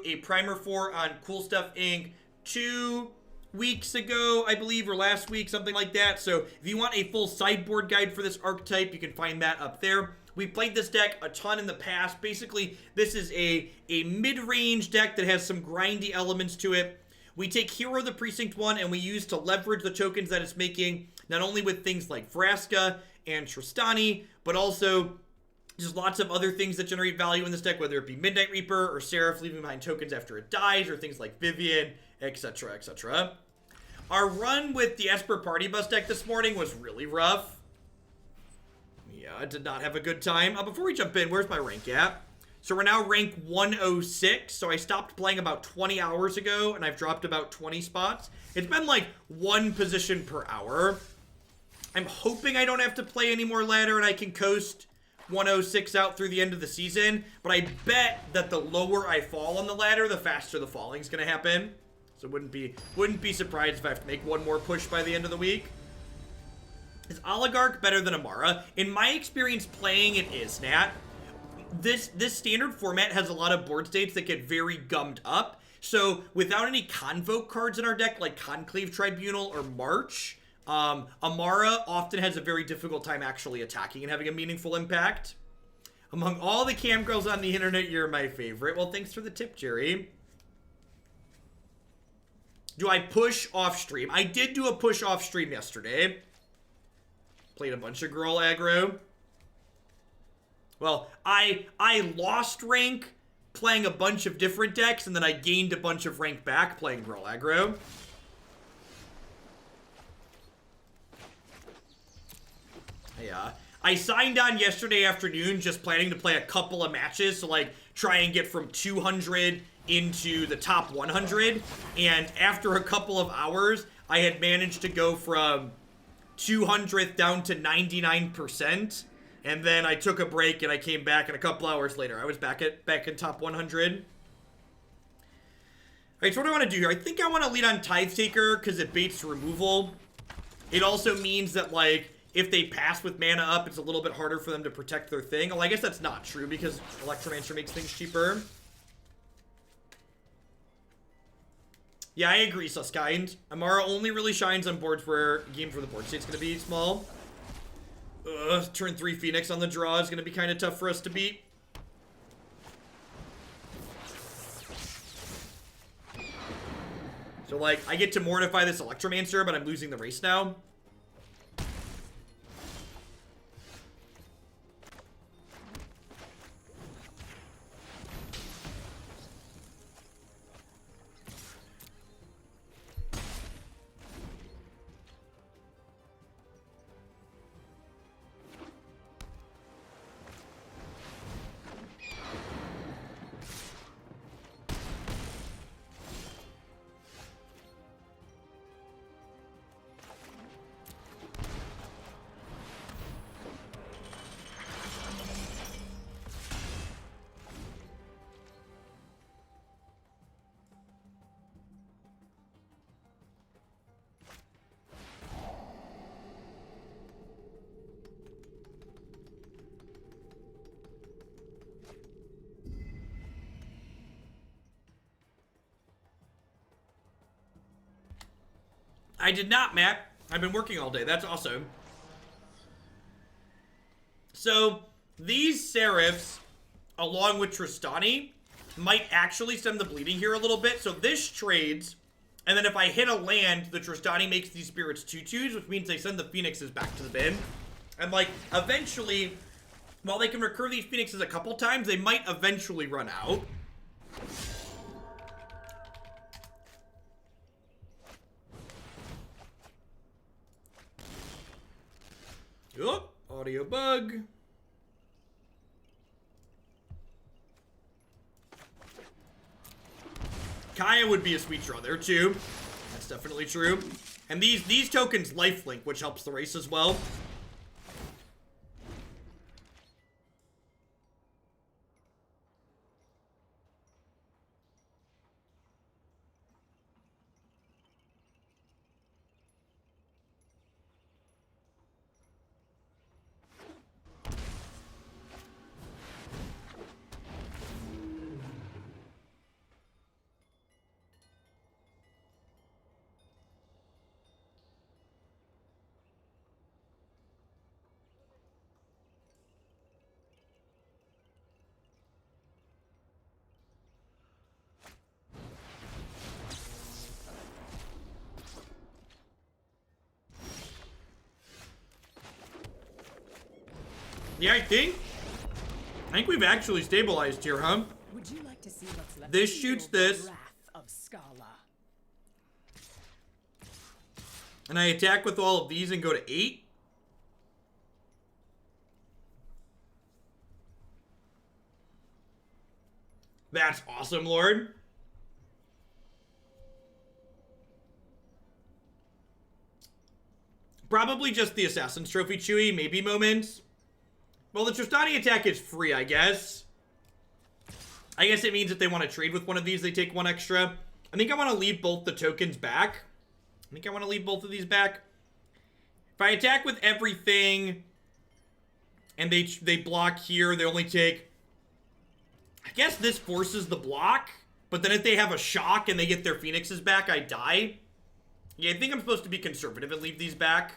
a primer for on Cool Stuff Inc. 2 weeks ago, I believe, or last week, something like that. So if you want a full sideboard guide for this archetype, you can find that up there. We played this deck a ton in the past. Basically, this is a mid-range deck that has some grindy elements to it. We take Hero of the Precinct One and we use to leverage the tokens that it's making, not only with things like Vraska and Tristani, but also just lots of other things that generate value in this deck, whether it be Midnight Reaper or Seraph leaving behind tokens after it dies, or things like Vivien, etc., etc. Our run with the Esper Party Bus deck this morning was really rough. Yeah, I did not have a good time. Before we jump in, where's my rank at? So we're now rank 106, so I stopped playing about 20 hours ago, and I've dropped about 20 spots. It's been like 1 position per hour. I'm hoping I don't have to play any more ladder and I can coast 106 out through the end of the season, but I bet that the lower I fall on the ladder, the faster the falling is going to happen. So wouldn't be surprised if I have to make one more push by the end of the week. Is Oligarch better than Amara? In my experience playing, it is, Nat. This standard format has a lot of board states that get very gummed up. So without any Convoke cards in our deck, like Conclave Tribunal or March, Amara often has a very difficult time actually attacking and having a meaningful impact. Among all the cam girls on the internet, you're my favorite. Well, thanks for the tip, Jerry. Do I push off stream? I did do a push off stream yesterday. Played a bunch of girl aggro. Well, I lost rank playing a bunch of different decks, and then I gained a bunch of rank back playing girl aggro. Yeah. I signed on yesterday afternoon just planning to play a couple of matches to like try and get from 200 into the top 100, and after a couple of hours I had managed to go from 200th down to 99%, and then I took a break and I came back, and a couple hours later I was back in top 100. Alright, so what do I want to do here? I think I want to lead on Tithe Taker because it baits removal. It also means that, like, if they pass with mana up, it's a little bit harder for them to protect their thing. Well, I guess that's not true because Electromancer makes things cheaper. Yeah, I agree, Suskind. Amara only really shines on boards where games where the board state's going to be small. Turn 3 Phoenix on the draw is going to be kind of tough for us to beat. So, like, I get to Mortify this Electromancer, but I'm losing the race now. I did not, Matt. I've been working all day. That's awesome. So, these Seraphs, along with Tristani, might actually stem the bleeding here a little bit. So this trades, and then if I hit a land, the Tristani makes these spirits 2/2s, which means they send the Phoenixes back to the bin. And, like, eventually, while they can recur these Phoenixes a couple times, they might eventually run out. Oh, audio bug. Kaya would be a sweet draw there too. That's definitely true. And these tokens lifelink, which helps the race as well. Yeah, I think we've actually stabilized here, huh? Would you like to see what's left? This shoots this. Wrath of Scala. And I attack with all of these and go to 8. That's awesome, Lord. Probably just the Assassin's Trophy Chewy, maybe Moments. Well, the Tristani attack is free, I guess. I guess it means if they want to trade with one of these, they take 1 extra. I think I want to leave both the tokens back. I think I want to leave both of these back. If I attack with everything and they block here, they only take... I guess this forces the block, but then if they have a shock and they get their Phoenixes back, I die. Yeah, I think I'm supposed to be conservative and leave these back.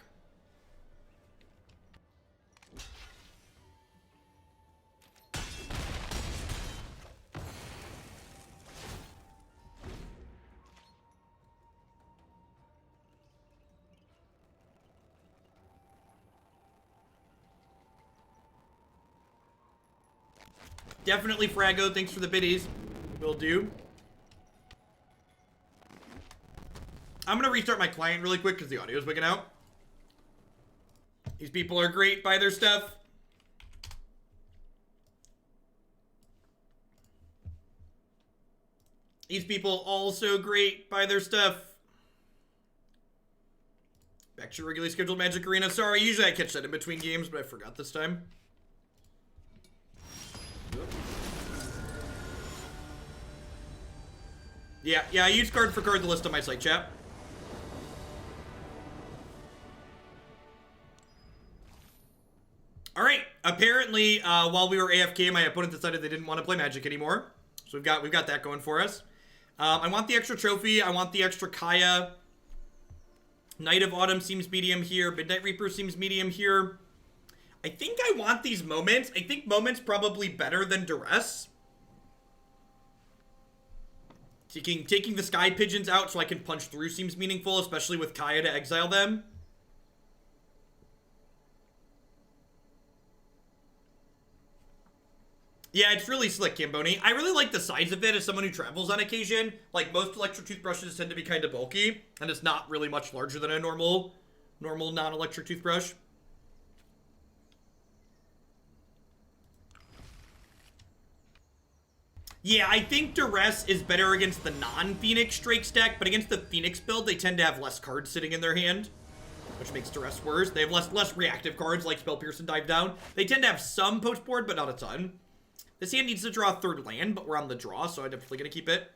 Definitely Frago, thanks for the biddies. Will do. I'm gonna restart my client really quick because the audio is wigging out. These people are great, buy their stuff. These people also great, buy their stuff. Back to your regularly scheduled Magic Arena. Sorry, usually I catch that in between games, but I forgot this time. Yeah, I use card for card the list on my site, chat. Alright, apparently, while we were AFK, my opponent decided they didn't want to play Magic anymore. So we've got that going for us. I want the extra trophy, I want the extra Kaya. Knight of Autumn seems medium here, Midnight Reaper seems medium here. I think I want these Moments. I think Moments probably better than Duress. Taking the Sky Pigeons out so I can punch through seems meaningful, especially with Kaya to exile them. Yeah, it's really slick, Camboni. I really like the size of it as someone who travels on occasion. Like, most electric toothbrushes tend to be kind of bulky, and it's not really much larger than a normal non-electric toothbrush. Yeah, I think Duress is better against the non-Phoenix Drake stack, but against the Phoenix build, they tend to have less cards sitting in their hand, which makes Duress worse. They have less reactive cards like Spell Pierce and Dive Down. They tend to have some post board, but not a ton. This hand needs to draw a 3rd land, but we're on the draw, so I'm definitely going to keep it.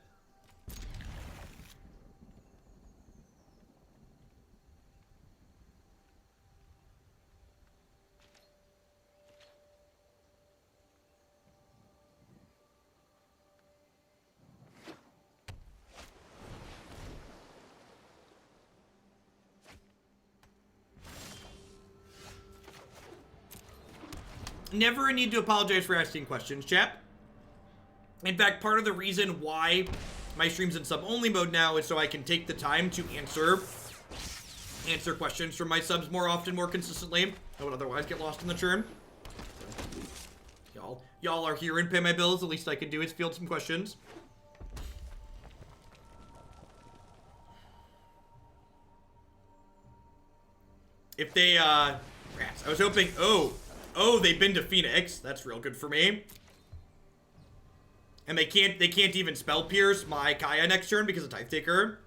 Never a need to apologize for asking questions, chat. In fact, part of the reason why my stream's in sub-only mode now is so I can take the time to answer questions from my subs more often, more consistently. I would otherwise get lost in the churn. Y'all are here and pay my bills. The least I can do is field some questions. If they, rats. I was hoping, oh, they've been to Phoenix. That's real good for me. And they can't even spell pierce my Kaya next turn because of Tithe Taker.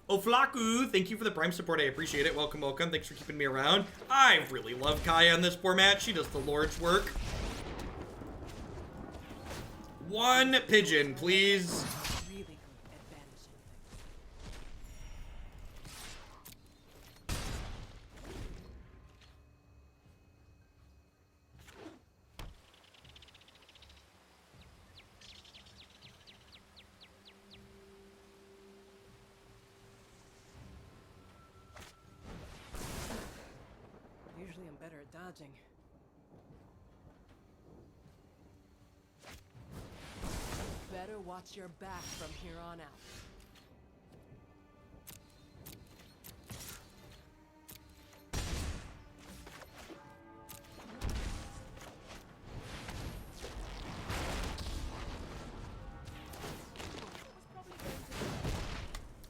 Oh, Flaku, thank you for the Prime support. I appreciate it. Welcome, welcome. Thanks for keeping me around. I really love Kaya in this format. She does the Lord's work. 1 pigeon, please. Usually I'm better at dodging. Better watch your back from here on out.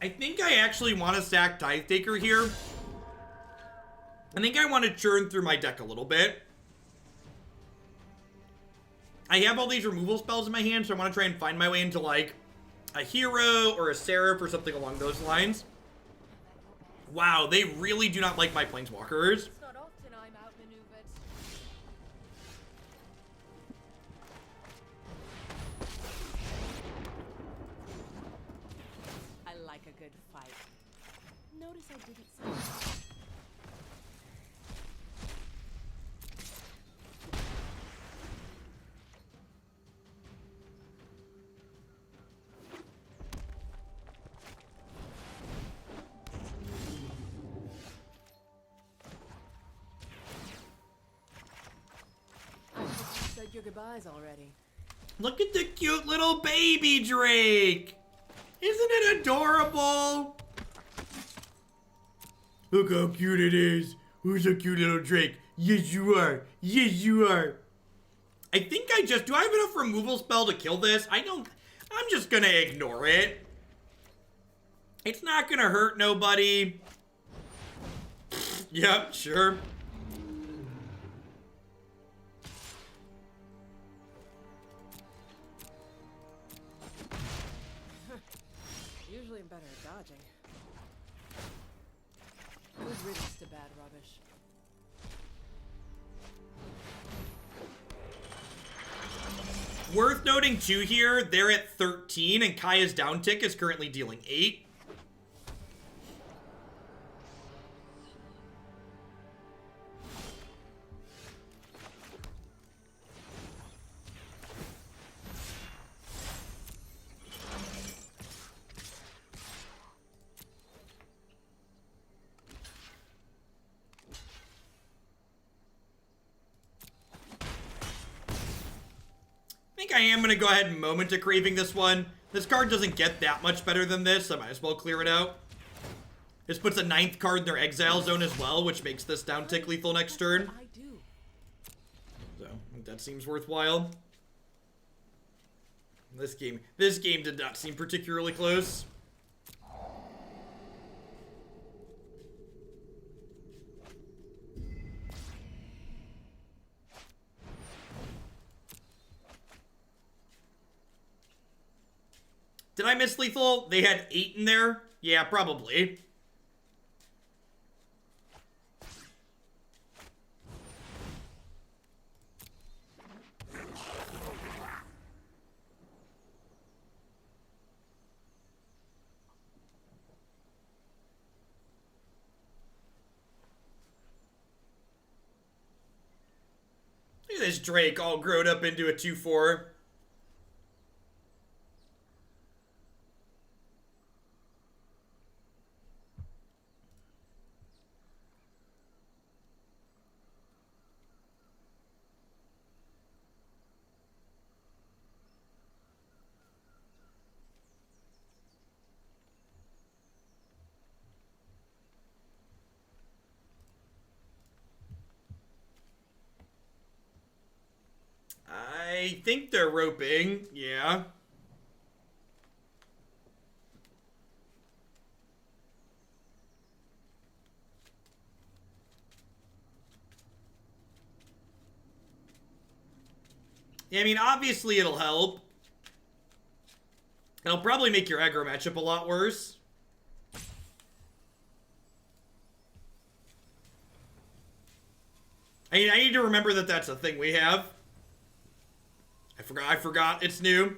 I think I actually want to sack Tithe Taker here. I think I want to churn through my deck a little bit. I have all these removal spells in my hand, so I want to try and find my way into, like, a hero or a Seraph or something along those lines. Wow, they really do not like my Planeswalkers. It's not often I'm outmaneuvered. I like a good fight. Notice I didn't say your goodbyes already. Look at the cute little baby Drake. Isn't it adorable? Look how cute it is. Who's a cute little Drake? Yes, you are. Yes, you are. I think do I have enough removal spell to kill this? I'm just gonna ignore it. It's not gonna hurt nobody. Yep, sure. Usually I'm better at dodging. Good riddance to bad rubbish. Worth noting too here, they're at 13 and Kaya's down tick is currently dealing 8. I am going to go ahead and Moment of Craving this one. This card doesn't get that much better than this, so I might as well clear it out. This puts a 9th card in their exile zone as well, which makes this down tick lethal next turn. So, I think that seems worthwhile. This game did not seem particularly close. Did I miss lethal? They had 8 in there? Yeah, probably. Look at this Drake all grown up into a 2/4. I think they're roping, yeah. Yeah, I mean, obviously it'll help. It'll probably make your aggro matchup a lot worse. I need to remember that that's a thing we have. I forgot. It's new.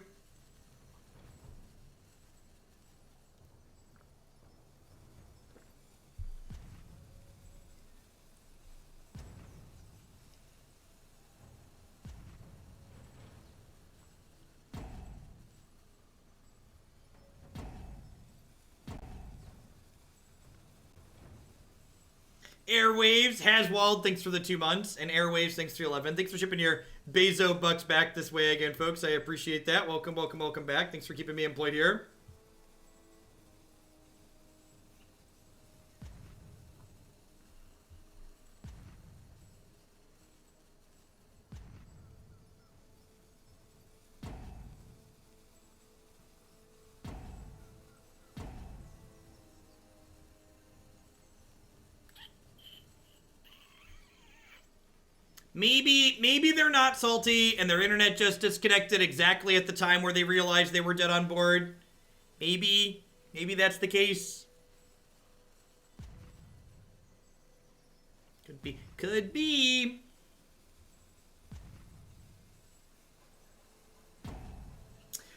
Airwaves, Haswald, thanks for the 2 months. And Airwaves, thanks for 11. Thanks for shipping your Bezo bucks back this way again, folks. I appreciate that. Welcome, welcome, welcome back. Thanks for keeping me employed here. Maybe they're not salty and their internet just disconnected exactly at the time where they realized they were dead on board. Maybe that's the case. Could be.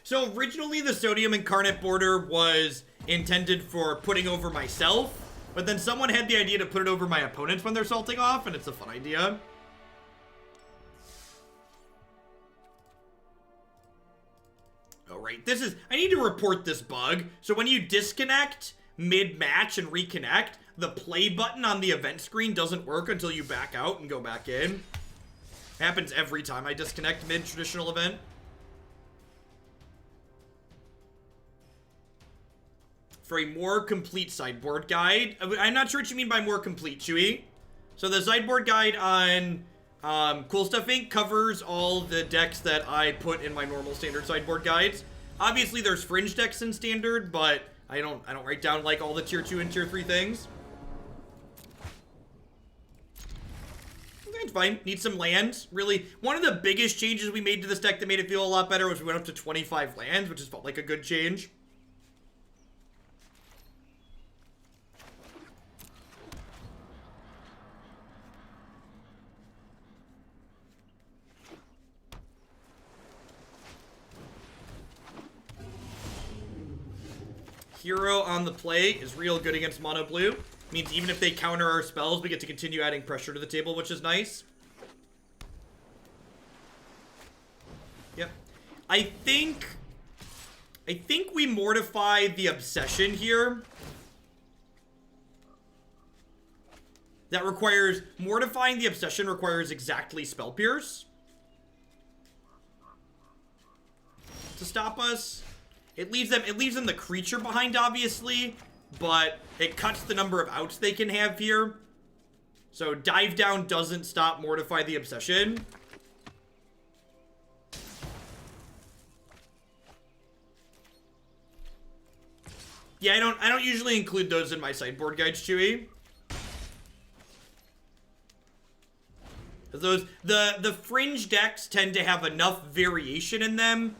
So originally the Sodium Incarnate border was intended for putting over myself, but then someone had the idea to put it over my opponents when they're salting off, and it's a fun idea. Alright, I need to report this bug. So when you disconnect mid-match and reconnect, the play button on the event screen doesn't work until you back out and go back in. Happens every time I disconnect mid-traditional event. For a more complete sideboard guide. I'm not sure what you mean by more complete, Chewy. So the sideboard guide on Cool Stuff Inc. covers all the decks that I put in my normal standard sideboard guides. Obviously, there's fringe decks in standard, but I don't write down like all the tier 2 and tier 3 things. It's fine. Need some lands. Really, one of the biggest changes we made to this deck that made it feel a lot better was we went up to 25 lands, which just felt like a good change. Hero on the play is real good against mono blue. Means even if they counter our spells, we get to continue adding pressure to the table, which is nice. Yep. I think we mortify the obsession here. That requires, mortifying the obsession requires exactly Spell Pierce to stop us. It leaves them the creature behind, obviously, but it cuts the number of outs they can have here. So Dive Down doesn't stop Mortify the Obsession. Yeah, I don't usually include those in my sideboard guides, Chewy. The fringe decks tend to have enough variation in them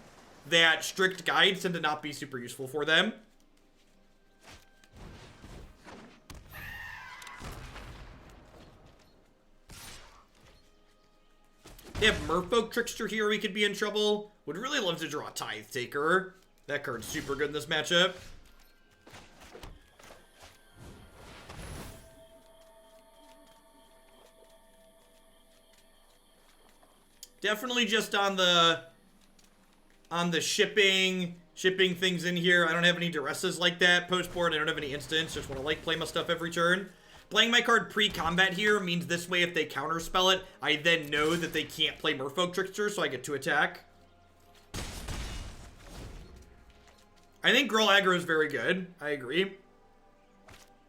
that strict guides tend to not be super useful for them. They have Merfolk Trickster here, we could be in trouble. Would really love to draw Tithe Taker. That card's super good in this matchup. Definitely just on the shipping things in here. I don't have any Duresses like that post-board. I don't have any instants. Just want to like play my stuff every turn. Playing my card pre-combat here means this way if they counterspell it, I then know that they can't play Merfolk Trickster, so I get to attack. I think Girl Aggro is very good. I agree.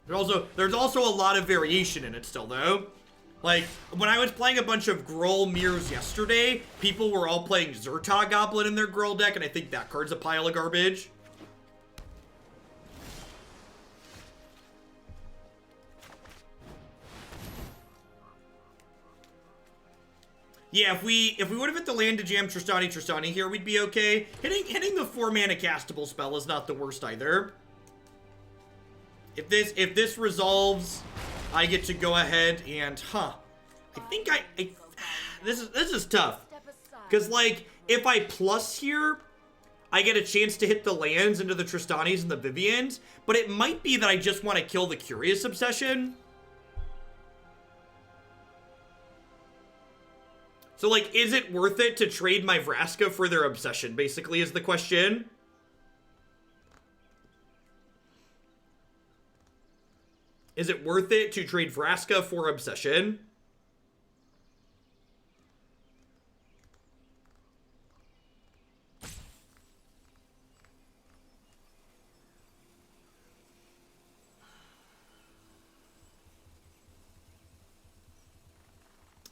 There's also a lot of variation in it still, though. Like, when I was playing a bunch of Gruul mirrors yesterday, people were all playing Zerta Goblin in their Gruul deck, and I think that card's a pile of garbage. Yeah, if we would have hit the land to jam Tristani here, we'd be okay. Hitting the 4-mana castable spell is not the worst either. If this resolves, I get to go ahead and, I think this is tough. Because, like, if I plus here, I get a chance to hit the lands into the Tristanis and the Viviens, but it might be that I just want to kill the Curious Obsession. So, like, is it worth it to trade my Vraska for their Obsession, basically, is the question. Is it worth it to trade Vraska for Obsession?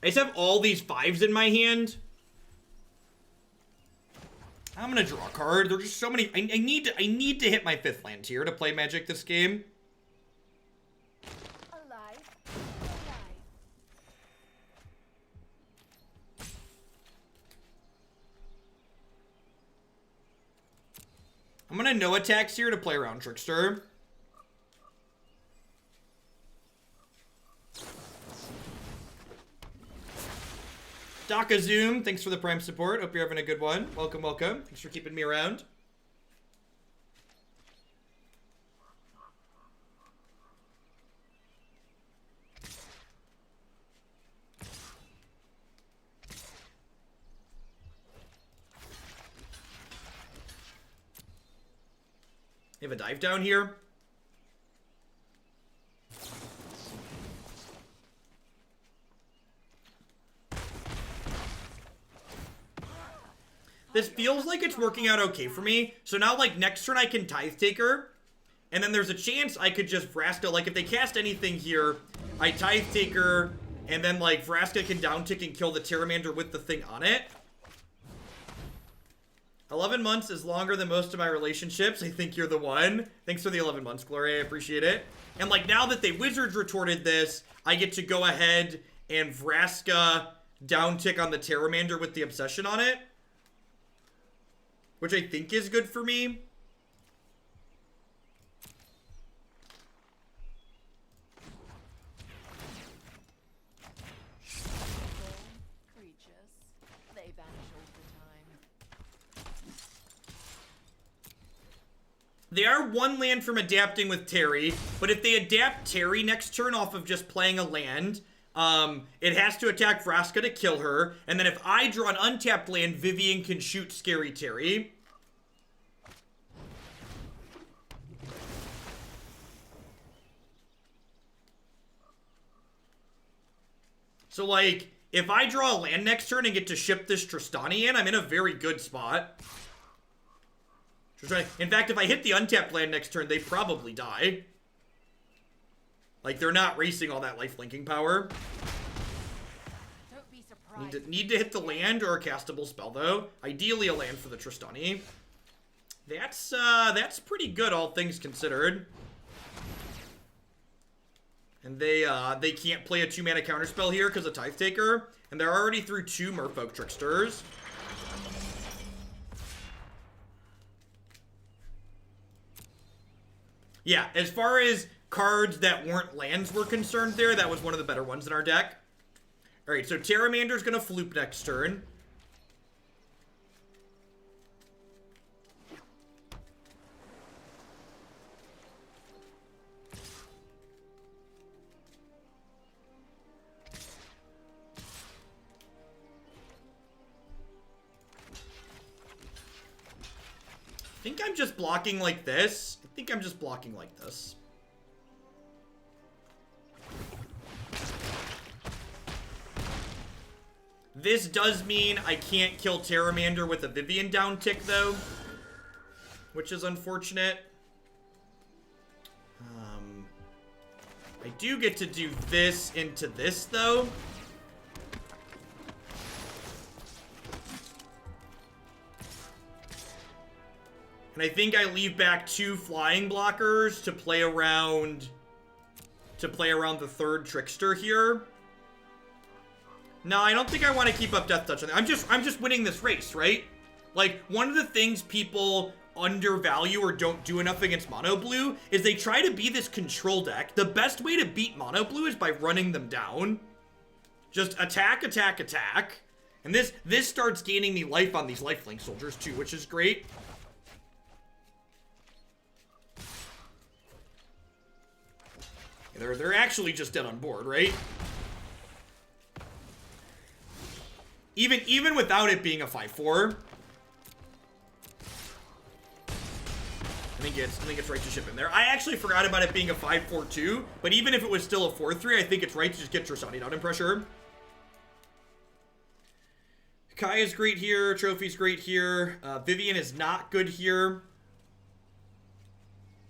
I just have all these 5s in my hand. I'm gonna draw a card. There's just so many. I need to hit my 5th land here to play Magic this game. I'm gonna no attacks here to play around Trickster. Zoom, thanks for the Prime support. Hope you're having a good one. Welcome, welcome. Thanks for keeping me around. You have a dive down here. This feels like it's working out okay for me. So now, like, next turn I can Tithe Taker. And then there's a chance I could just Vraska. Like, if they cast anything here, I Tithe Taker. And then, like, Vraska can downtick and kill the Pteramander with the thing on it. 11 months is longer than most of my relationships. I think you're the one. Thanks for the 11 months, Gloria. I appreciate it. And, like, now that the Wizards retorted this, I get to go ahead and Vraska downtick on the Pteramander with the Obsession on it. Which I think is good for me. Creatures, they vanish over time. They are one land from adapting with Terry, but if they adapt Terry next turn off of just playing a land, it has to attack Vraska to kill her, and then if I draw an untapped land, Vivien can shoot Scary Terry. So, like, if I draw a land next turn and get to ship this Tristani in, I'm in a very good spot. In fact, if I hit the untapped land next turn, they probably die. Like, they're not racing all that life-linking power. Don't be surprised. Need to hit the land or a castable spell, though. Ideally, a land for the Tristani. That's pretty good, all things considered. And they can't play a 2-mana counterspell here because of Tithe Taker. And they're already through 2 Merfolk Tricksters. Yeah, as far as cards that weren't lands were concerned there, that was one of the better ones in our deck. Alright, so Pteramander's gonna floop next turn. I think I'm just blocking like this. I think I'm just blocking like this. This does mean I can't kill Pteramander with a Vivien downtick, though. Which is unfortunate. I do get to do this into this, though. And I think I leave back 2 flying blockers to play around the 3rd Trickster here. No, I don't think I want to keep up Death Touch on that. I'm just winning this race, right? Like, one of the things people undervalue or don't do enough against Mono Blue is they try to be this control deck. The best way to beat Mono Blue is by running them down. Just attack, attack, attack. And this starts gaining me life on these lifelink soldiers too, which is great. They're actually just dead on board, right? Even without it being a 5/4. I think it's right to ship in there. I actually forgot about it being a 5/4 too, but even if it was still a 4/3, I think it's right to just get Tristani down in pressure. Kaya's great here, Trophy's great here. Vivien is not good here.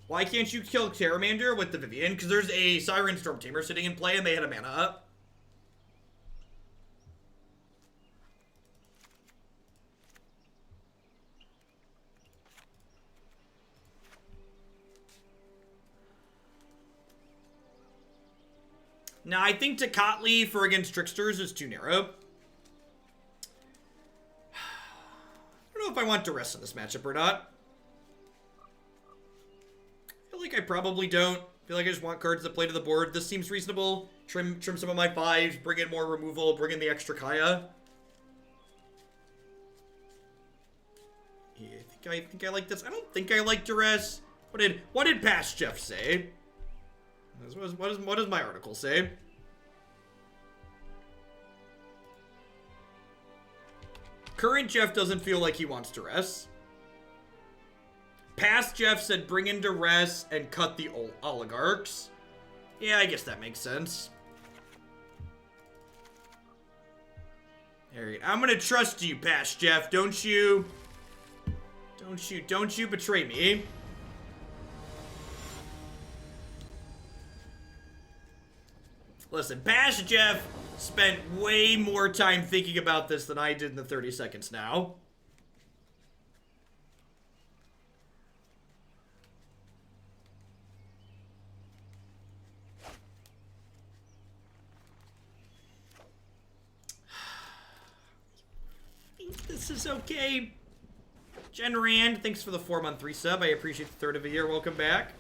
Why can't you kill Pteramander with the Vivien? Because there's a Siren Storm Tamer sitting in play and they had a mana up. Now, I think Tocatli for against Tricksters is too narrow. I don't know if I want Duress in this matchup or not. like I probably don't. I feel like I just want cards that play to the board. This seems reasonable. Trim some of my 5s, bring in more removal, bring in the extra Kaya. Yeah, I think I like this. I don't think I like Duress. What did past Jeff say? What does my article say? Current Jeff doesn't feel like he wants Duress. Past Jeff said bring in Duress and cut the oligarchs. Yeah, I guess that makes sense. Alright, I'm gonna trust you, past Jeff. Don't you betray me. Listen, past Jeff spent way more time thinking about this than I did in the 30 seconds now. I think this is okay. Jen Rand, thanks for the 4-month resub. I appreciate the third of a year. Welcome back.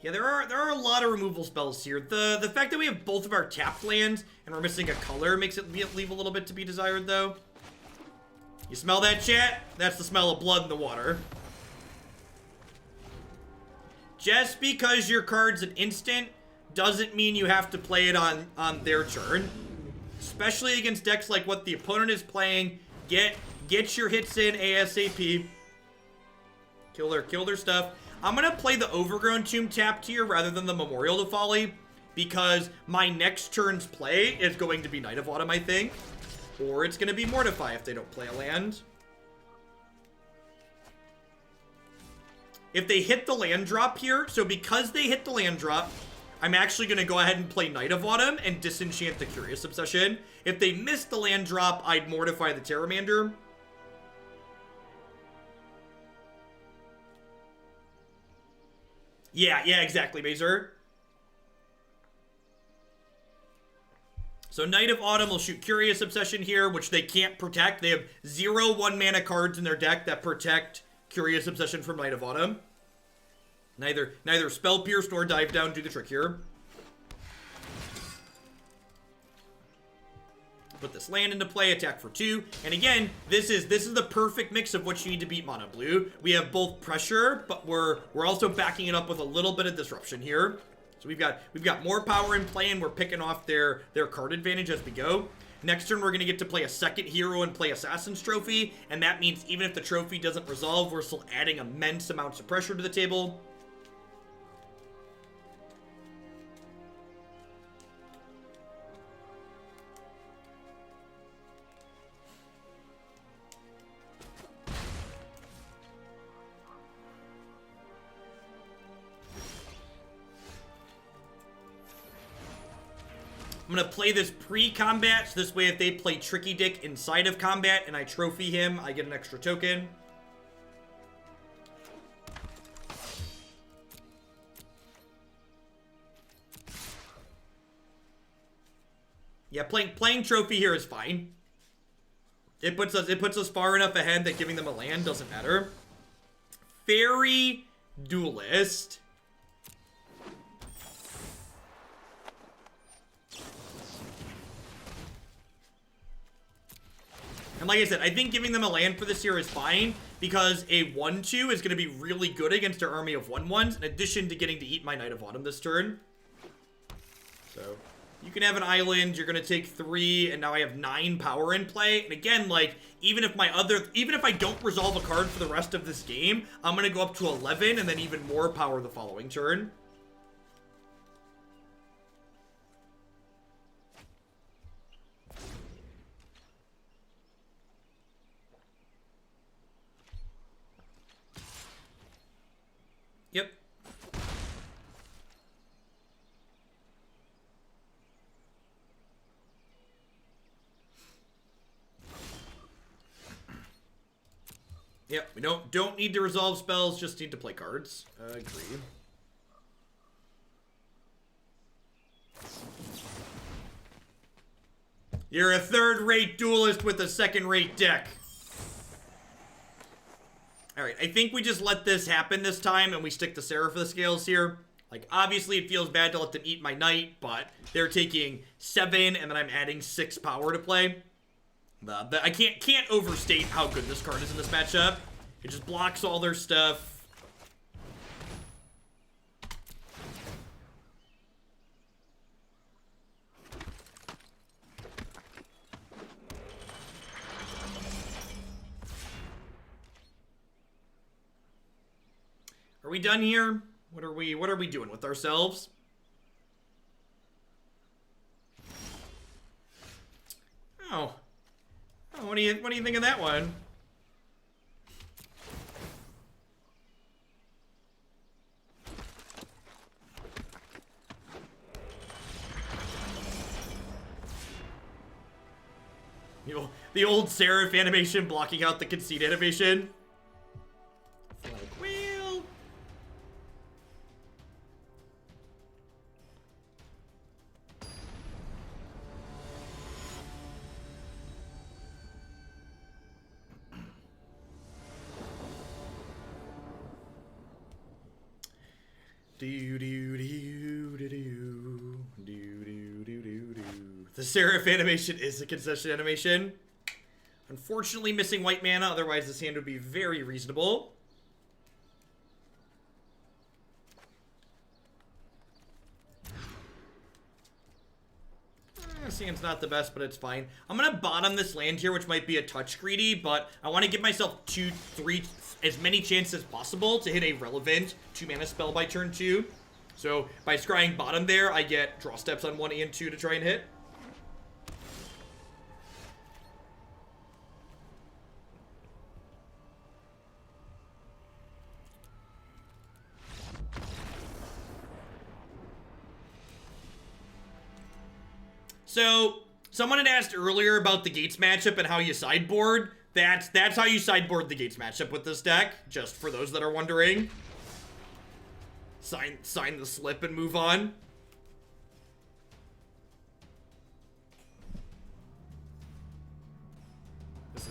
Yeah, there are a lot of removal spells here. The fact that we have both of our tapped lands and we're missing a color makes it leave a little bit to be desired, though. You smell that, chat? That's the smell of blood in the water. Just because your card's an instant doesn't mean you have to play it on their turn. Especially against decks like what the opponent is playing. Get your hits in ASAP. Kill their stuff. I'm going to play the Overgrown Tomb tapped here rather than the Memorial to Folly, because my next turn's play is going to be Night of Autumn, I think. Or it's going to be Mortify if they don't play a land. If they hit the land drop here, so because they hit the land drop, I'm actually going to go ahead and play Night of Autumn and disenchant the Curious Obsession. If they miss the land drop, I'd Mortify the Terramander. Yeah, exactly, Mazer. So Night of Autumn will shoot Curious Obsession here, which they can't protect. They have 0 1-mana cards in their deck that protect Curious Obsession from Night of Autumn. Neither Spell Pierce nor Dive Down do the trick here. Put this land into play, attack for 2. And again, this is the perfect mix of what you need to beat mono blue. We have both pressure, but we're also backing it up with a little bit of disruption here. So we've got more power in play, and we're picking off their card advantage as we go. Next turn, we're going to get to play a second hero and play Assassin's Trophy, and that means even if the trophy doesn't resolve, we're still adding immense amounts of pressure to the table. I'm going to play this pre-combat, so this way if they play Tricky Dick inside of combat and I trophy him, I get an extra token. Yeah, playing trophy here is fine. It puts us far enough ahead that giving them a land doesn't matter. Fairy Duelist. And like I said, I think giving them a land for this here is fine, because a 1-2 is going to be really good against our army of 1-1s, in addition to getting to eat my Night of Autumn this turn. So, you can have an island, you're going to take 3, and now I have 9 power in play. And again, like, even if I don't resolve a card for the rest of this game, I'm going to go up to 11, and then even more power the following turn. Yep. Yep, we don't need to resolve spells, just need to play cards. Agreed. You're a third-rate duelist with a second-rate deck. Alright, I think we just let this happen this time and we stick the Seraph of the Scales here. Like, obviously it feels bad to let them eat my knight, but they're taking 7 and then I'm adding 6 power to play. I can't overstate how good this card is in this matchup. It just blocks all their stuff. Are we done here? What are we doing with ourselves? Oh. Oh, what do you think of that one? The old Seraph animation blocking out the conceit animation. It's like, well. The Seraph animation is a concession animation. Unfortunately, missing white mana, otherwise this hand would be very reasonable. This hand's not the best, but it's fine. I'm gonna bottom this land here, which might be a touch greedy, but I want to give myself 2, 3, as many chances as possible to hit a relevant 2-mana spell by turn 2. So by scrying bottom there, I get draw steps on 1 and 2 to try and hit. So, someone had asked earlier about the Gates matchup and how you sideboard. That's how you sideboard the Gates matchup with this deck, just for those that are wondering. Sign the slip and move on. This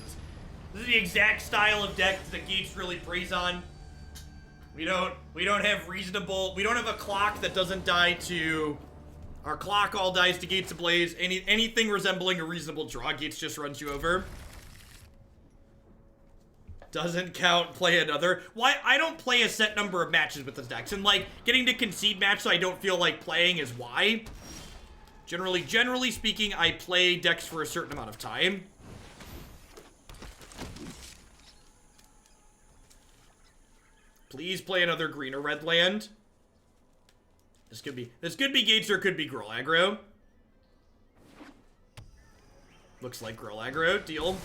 is the exact style of deck that Gates really preys on. We don't have a clock that doesn't die to. Our clock all dies to Gates Ablaze. Anything resembling a reasonable draw, Gates just runs you over. Doesn't count, play another. Why? I don't play a set number of matches with this decks. And, like, getting to concede matches I don't feel like playing is why. Generally speaking, I play decks for a certain amount of time. Please play another green or red land. This could be Gates or it could be Girl Aggro. Looks like Girl Aggro. Deal.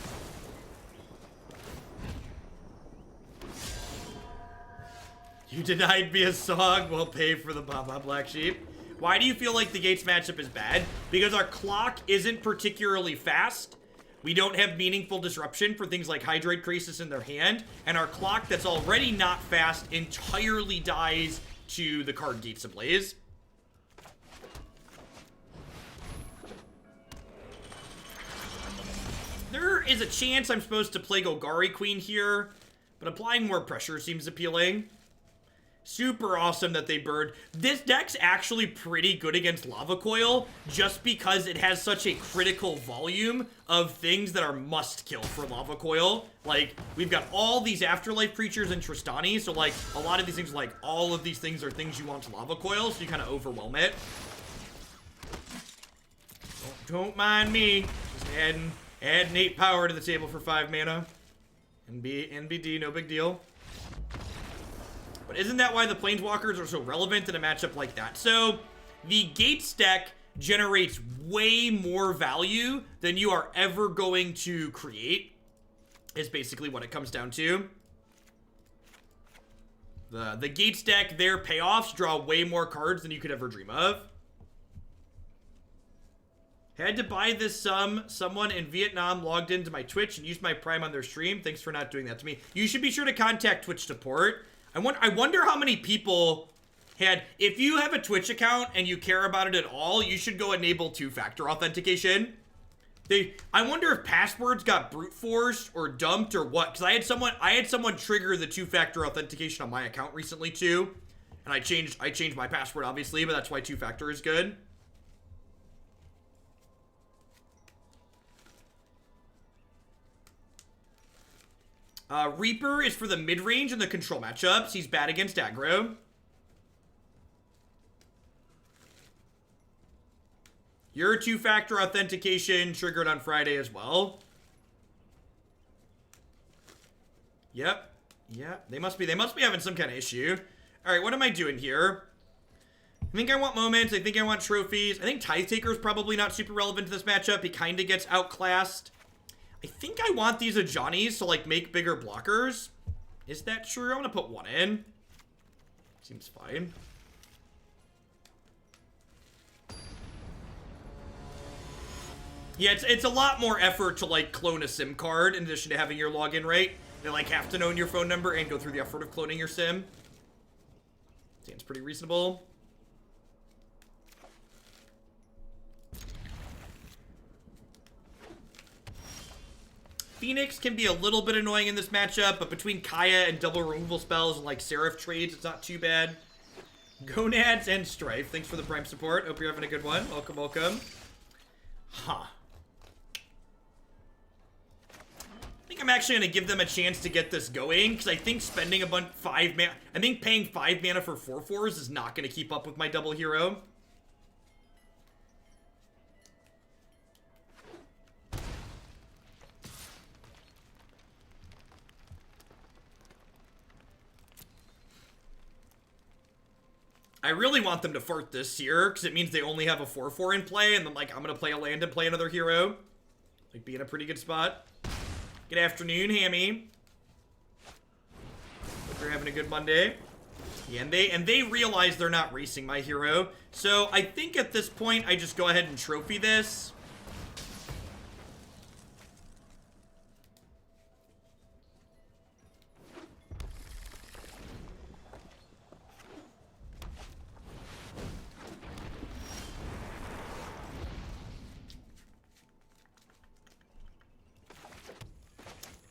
You denied me a song, we'll pay for the Baba Black Sheep. Why do you feel like the Gates matchup is bad? Because our clock isn't particularly fast. We don't have meaningful disruption for things like Hydroid Crisis in their hand. And our clock that's already not fast entirely dies to the card Gates Ablaze. There is a chance I'm supposed to play Golgari Queen here, but applying more pressure seems appealing. Super awesome that they burned. This deck's actually pretty good against Lava Coil, just because it has such a critical volume of things that are must-kill for Lava Coil. Like, we've got all these Afterlife creatures in Tristani, so, like, a lot of these things, like, all of these things are things you want to Lava Coil, so you kind of overwhelm it. Don't mind me. Just add 8 power to the table for 5 mana. NBD, no big deal. But isn't that why the Planeswalkers are so relevant in a matchup like that? So, the Gates deck generates way more value than you are ever going to create, is basically what it comes down to. The Gates deck, their payoffs draw way more cards than you could ever dream of. Had to buy this someone in Vietnam logged into my Twitch and used my Prime on their stream. Thanks for not doing that to me. You should be sure to contact Twitch support. I wonder how many people had... If you have a Twitch account and you care about it at all, you should go enable 2-factor authentication. I wonder if passwords got brute forced or dumped or what, because I had someone trigger the two-factor authentication on my account recently too, and I changed my password obviously, but that's why two-factor is good. Reaper is for the mid-range and the control matchups. He's bad against aggro. Your two-factor authentication triggered on Friday as well. Yep. Yeah, they must be having some kind of issue. All right, what am I doing here? I think I want moments. I think I want trophies. I think Tithe Taker is probably not super relevant to this matchup. He kind of gets outclassed. I think I want these Ajanis to, like, make bigger blockers. Is that true? I'm going to put one in. Seems fine. Yeah, it's a lot more effort to, like, clone a SIM card in addition to having your login right. They, like, have to know your phone number and go through the effort of cloning your SIM. Seems pretty reasonable. Phoenix can be a little bit annoying in this matchup, but between Kaya and double removal spells and, like, Seraph trades, it's not too bad. Gonads and Strife, thanks for the Prime support. Hope you're having a good one. Welcome, welcome. Huh. I think I'm actually going to give them a chance to get this going, because I think spending a bunch 5 mana, I think paying 5 mana for 4/4s is not going to keep up with my double hero. I really want them to fart this here, because it means they only have a 4/4 in play, and then, like, I'm going to play a land and play another hero. Like, be in a pretty good spot. Good afternoon, Hammy. Hope you're having a good Monday. Yeah, and they realize they're not racing my hero. So, I think at this point, I just go ahead and trophy this.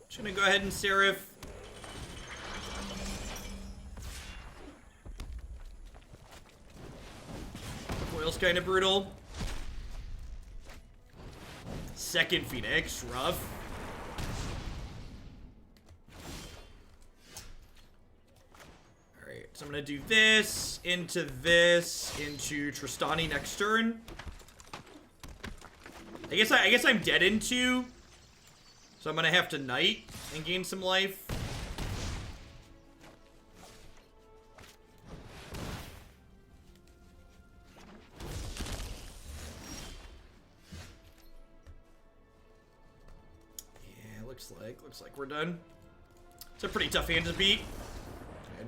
Just gonna go ahead and Seraph. Foil's kind of brutal. Second Phoenix, rough. Alright, so I'm gonna do this, into Tristani next turn. I guess I'm dead into. So I'm gonna have to Knight and gain some life. Yeah, looks like we're done. It's a pretty tough hand to beat.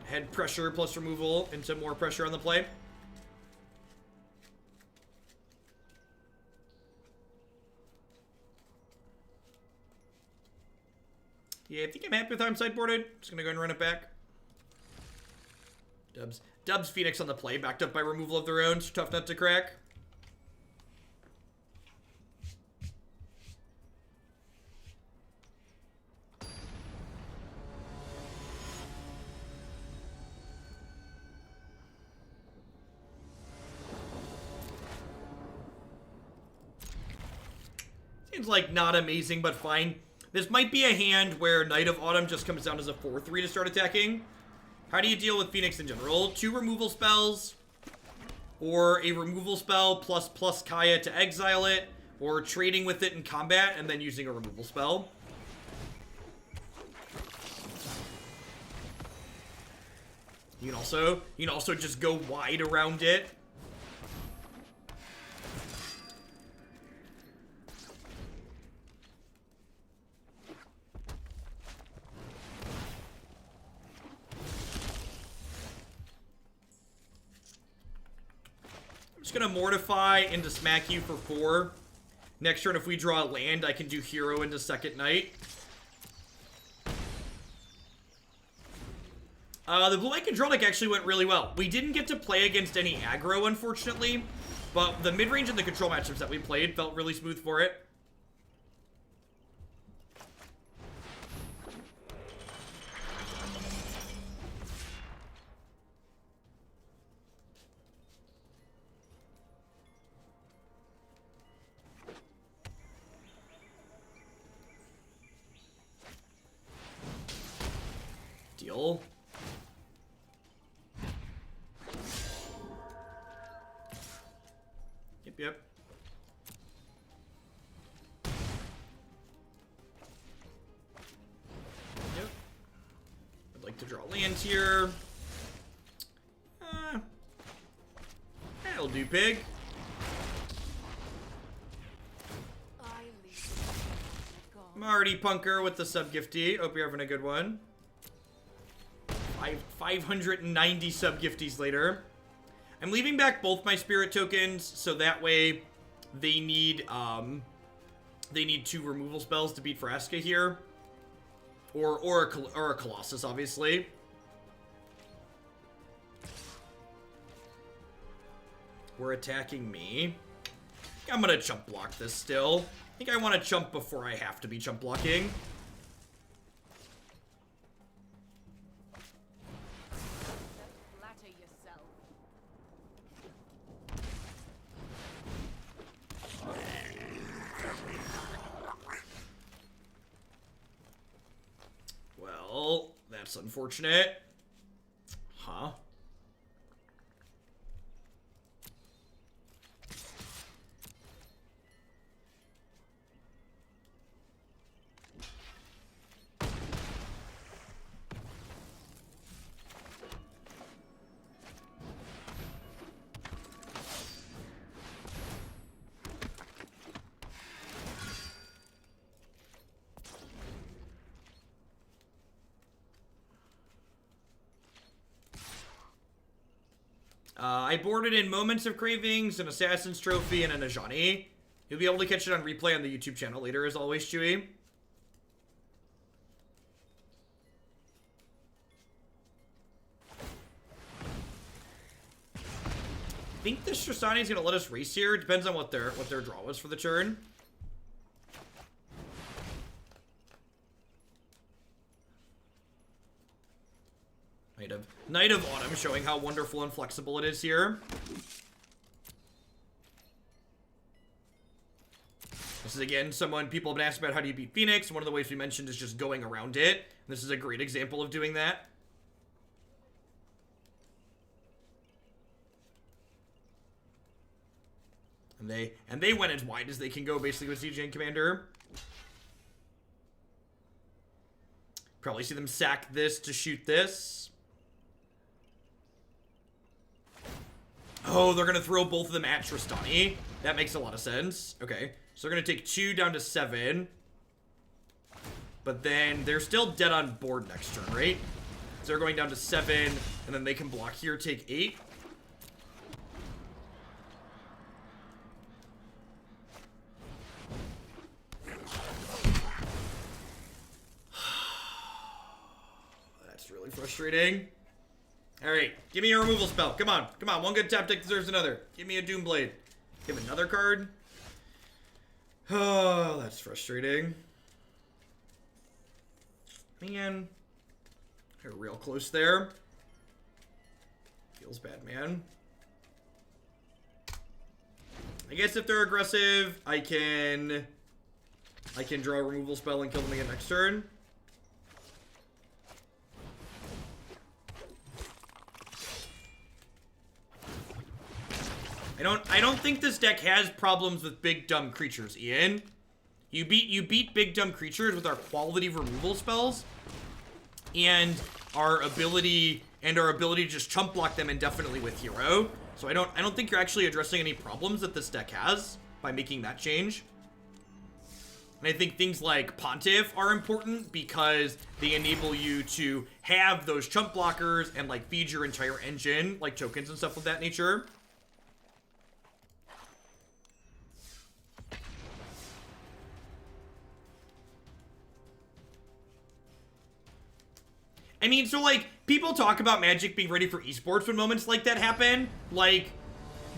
Head pressure plus removal into more pressure on the play. Yeah, I think I'm happy with how I'm sideboarded. Just gonna go and run it back. Dubs Phoenix on the play, backed up by removal of their own. So tough nut to crack. Seems like not amazing, but fine. This might be a hand where Knight of Autumn just comes down as a 4/3 to start attacking. How do you deal with Phoenix in general? 2 removal spells, or a removal spell plus Kaya to exile it, or trading with it in combat and then using a removal spell. You can also just go wide around it. Just gonna Mortify into smack you for 4. Next turn, if we draw a land, I can do Hero into second Knight. The blue-white control deck actually went really well. We didn't get to play against any aggro, unfortunately, but the mid-range and the control matchups that we played felt really smooth for it. still. Yep. I'd like to draw lands here. That'll do, pig. Marty Punker with the sub-gifty. Hope you're having a good one. 590 sub-gifties later. I'm leaving back both my spirit tokens, so that way they need 2 removal spells to beat Vraska here. Or a Colossus, obviously. We're attacking me. I'm gonna chump block this still. I think I want to chump before I have to be chump blocking. Flatter yourself. Well, that's unfortunate. Huh? I boarded in Moments of Cravings, an Assassin's Trophy, and an Ajani. You'll be able to catch it on replay on the YouTube channel later, as always, Chewy. I think this Tristani is going to let us race here. Depends on what their draw was for the turn. Knight of Autumn, showing how wonderful and flexible it is here. This is, again, people have been asked about how do you beat Phoenix. One of the ways we mentioned is just going around it. This is a great example of doing that. And they went as wide as they can go, basically, with CJ and Commander. Probably see them sack this to shoot this. Oh, they're going to throw both of them at Tristani. That makes a lot of sense. Okay, so they're going to take 2 down to 7. But then they're still dead on board next turn, right? So they're going down to 7, and then they can block here, take 8. That's really frustrating. Alright, give me a removal spell. Come on. Come on. One good tap deck deserves another. Give me a Doomblade. Give another card. Oh, that's frustrating. Man. They're real close there. Feels bad, man. I guess if they're aggressive, I can draw a removal spell and kill them again next turn. I don't think this deck has problems with big dumb creatures, Ian. You beat big dumb creatures with our quality removal spells and our ability to just chump block them indefinitely with Hero. So I don't think you're actually addressing any problems that this deck has by making that change. And I think things like Pontiff are important because they enable you to have those chump blockers and like feed your entire engine, like tokens and stuff of that nature. I mean, so, like, people talk about Magic being ready for esports when moments like that happen. Like,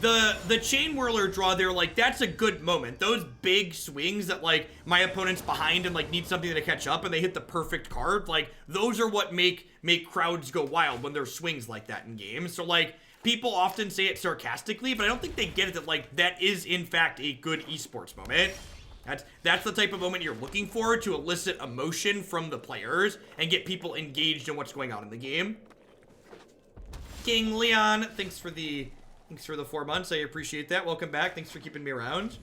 the Chain Whirler draw there, like, that's a good moment. Those big swings that, like, my opponent's behind and, like, need something to catch up and they hit the perfect card, like, those are what make crowds go wild when there's swings like that in games. So, like, people often say it sarcastically, but I don't think they get it that, like, that is, in fact, a good esports moment. That's the type of moment you're looking for to elicit emotion from the players and get people engaged in what's going on in the game. King Leon, thanks for the 4 months. I appreciate that. Welcome back. Thanks for keeping me around.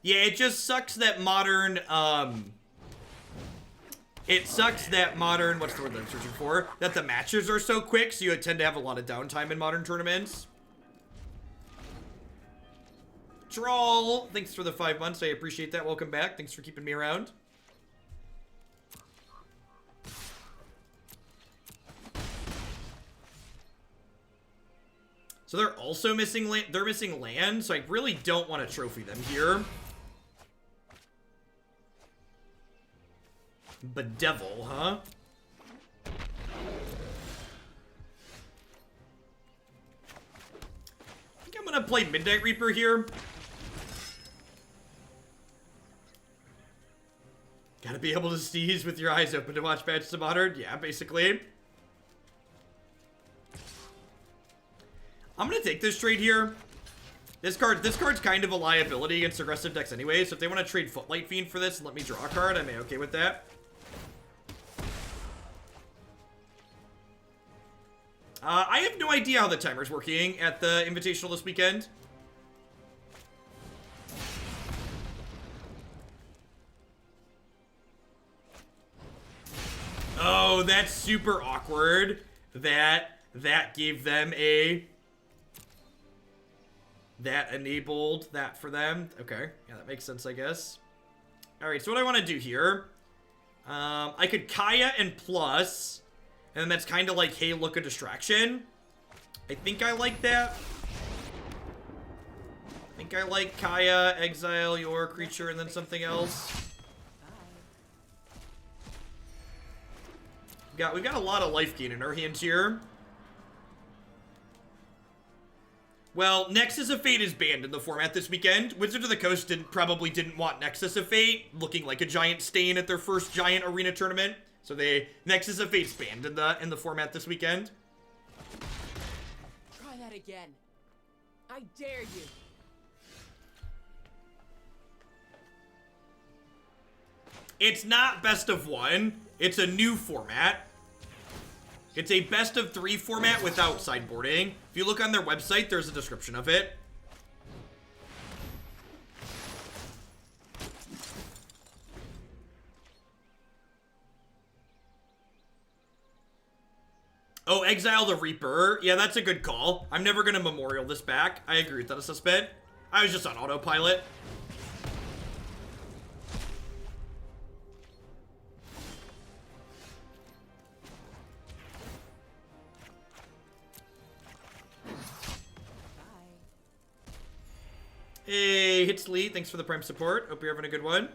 Yeah, it just sucks that modern, what's the word that I'm searching for? That the matches are so quick, so you tend to have a lot of downtime in modern tournaments. Troll, thanks for the 5 months. I appreciate that. Welcome back. Thanks for keeping me around. So they're also missing land. They're missing land, so I really don't want to trophy them here. Bedevil, huh? I think I'm gonna play Midnight Reaper here. Gotta be able to sneeze with your eyes open to watch Badges of Modern. Yeah, basically. I'm gonna take this trade here. This card's kind of a liability against aggressive decks anyway, so if they want to trade Footlight Fiend for this and let me draw a card, I'm okay with that. I have no idea how the timer's working at the Invitational this weekend. Oh, that's super awkward. That gave them a... That enabled that for them. Okay, yeah, that makes sense, I guess. Alright, so what I want to do here... I could Kaya and plus... And then that's kind of like, hey, look, a distraction. I think I like that. I think I like Kaya, exile your creature, and then something else. We've got a lot of life gain in our hands here. Well, Nexus of Fate is banned in the format this weekend. Wizards of the Coast probably didn't want Nexus of Fate looking like a giant stain at their first giant arena tournament. So Nexus of Fate's banned in the format this weekend. Try that again. I dare you. It's not best of one. It's a new format. It's a best of 3 format without sideboarding. If you look on their website, there's a description of it. Oh, exile the Reaper. Yeah, that's a good call. I'm never going to memorial this back. I agree with that assessment. I was just on autopilot. Hey, Hits Lee, thanks for the Prime support. Hope you're having a good one.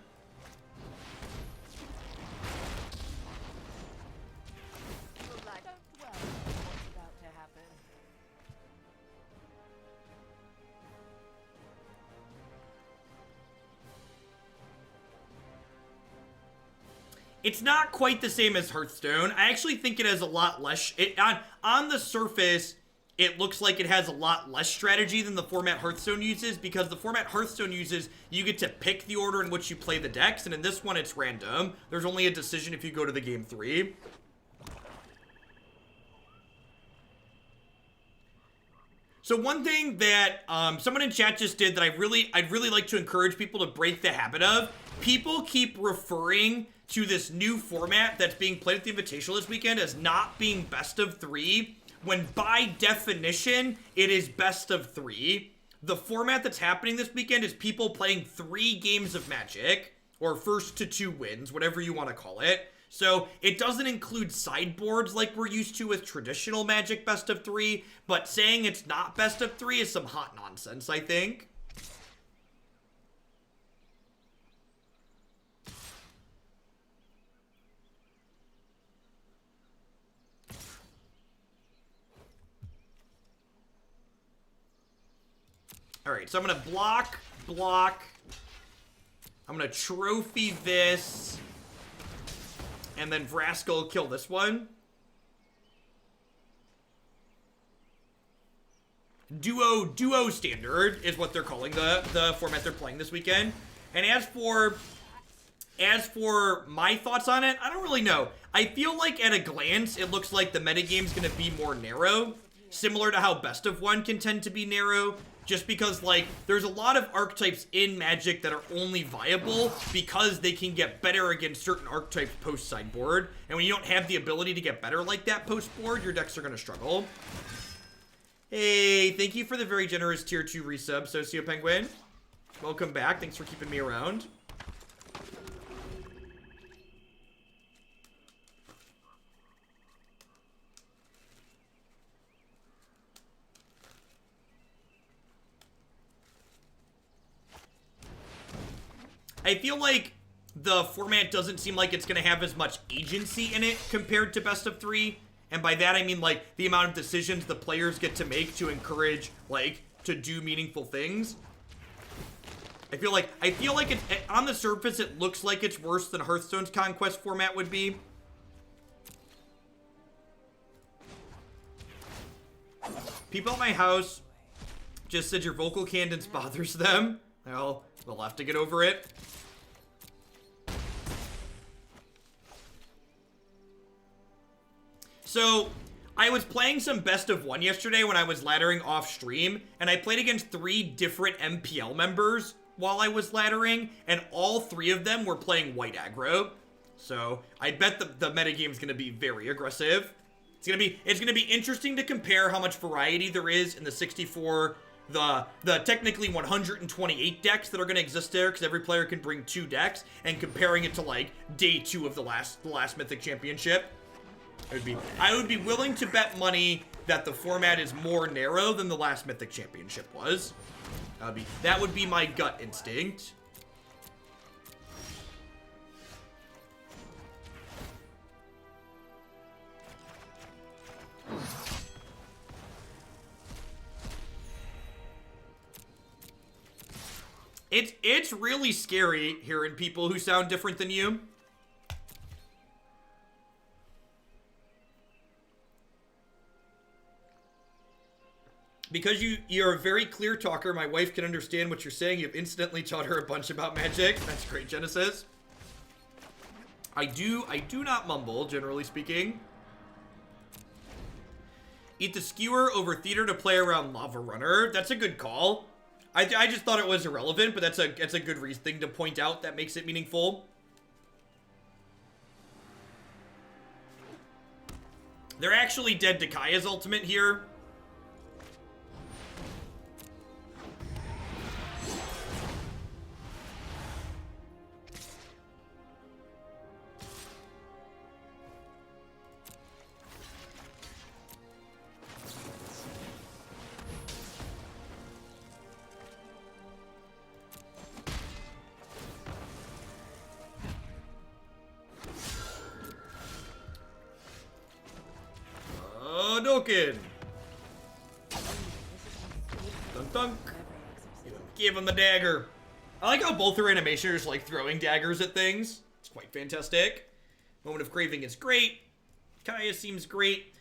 It's not quite the same as Hearthstone. I actually think it has a lot less... On the surface, it looks like it has a lot less strategy than the format Hearthstone uses, because the format Hearthstone uses, you get to pick the order in which you play the decks, and in this one, it's random. There's only a decision if you go to the game 3. So one thing that someone in chat just did that I'd really like to encourage people to break the habit of, people keep referring to this new format that's being played at the Invitational this weekend as not being best of 3, when by definition, it is best of 3. The format that's happening this weekend is people playing 3 games of Magic, or first to 2 wins, whatever you want to call it. So it doesn't include sideboards like we're used to with traditional Magic best of 3, but saying it's not best of 3 is some hot nonsense, I think. Alright, so I'm going to block. I'm going to trophy this. And then Vraska will kill this one. duo standard is what they're calling the format they're playing this weekend. And as for my thoughts on it, I don't really know. I feel like at a glance, it looks like the metagame's gonna be more narrow, similar to how Best of One can tend to be narrow, just because, like, there's a lot of archetypes in Magic that are only viable because they can get better against certain archetypes post-sideboard, and when you don't have the ability to get better like that post-board, your decks are gonna struggle. Hey, thank you for the very generous tier 2 resub, Socio Penguin. Welcome back, thanks for keeping me around. I feel like the format doesn't seem like it's going to have as much agency in it compared to Best of 3. And by that, I mean, like, the amount of decisions the players get to make to encourage, like, to do meaningful things. I feel like it's, on the surface, it looks like it's worse than Hearthstone's Conquest format would be. People at my house just said your vocal cadence bothers them. Well, they'll have to get over it. So, I was playing some Best of One yesterday when I was laddering off stream, and I played against 3 different MPL members while I was laddering, and all 3 of them were playing white aggro. So, I bet the metagame's gonna be very aggressive. It's gonna be interesting to compare how much variety there is in the 64, the technically 128 decks that are gonna exist there, because every player can bring 2 decks, and comparing it to, like, day 2 of the last Mythic Championship. I would be willing to bet money that the format is more narrow than the last Mythic Championship was. That would be my gut instinct. It's really scary hearing people who sound different than you. Because you're a very clear talker, my wife can understand what you're saying. You've instantly taught her a bunch about Magic. That's great, Genesis. I do not mumble, generally speaking. Eat the skewer over theater to play around Lava Runner. That's a good call. I just thought it was irrelevant, but that's a good thing to point out that makes it meaningful. They're actually dead to Kaya's ultimate here. Doken. Dunk dunk. Give him the dagger. I like how both their animations are just like throwing daggers at things. It's quite fantastic. Moment of Craving is great. Kaya seems great.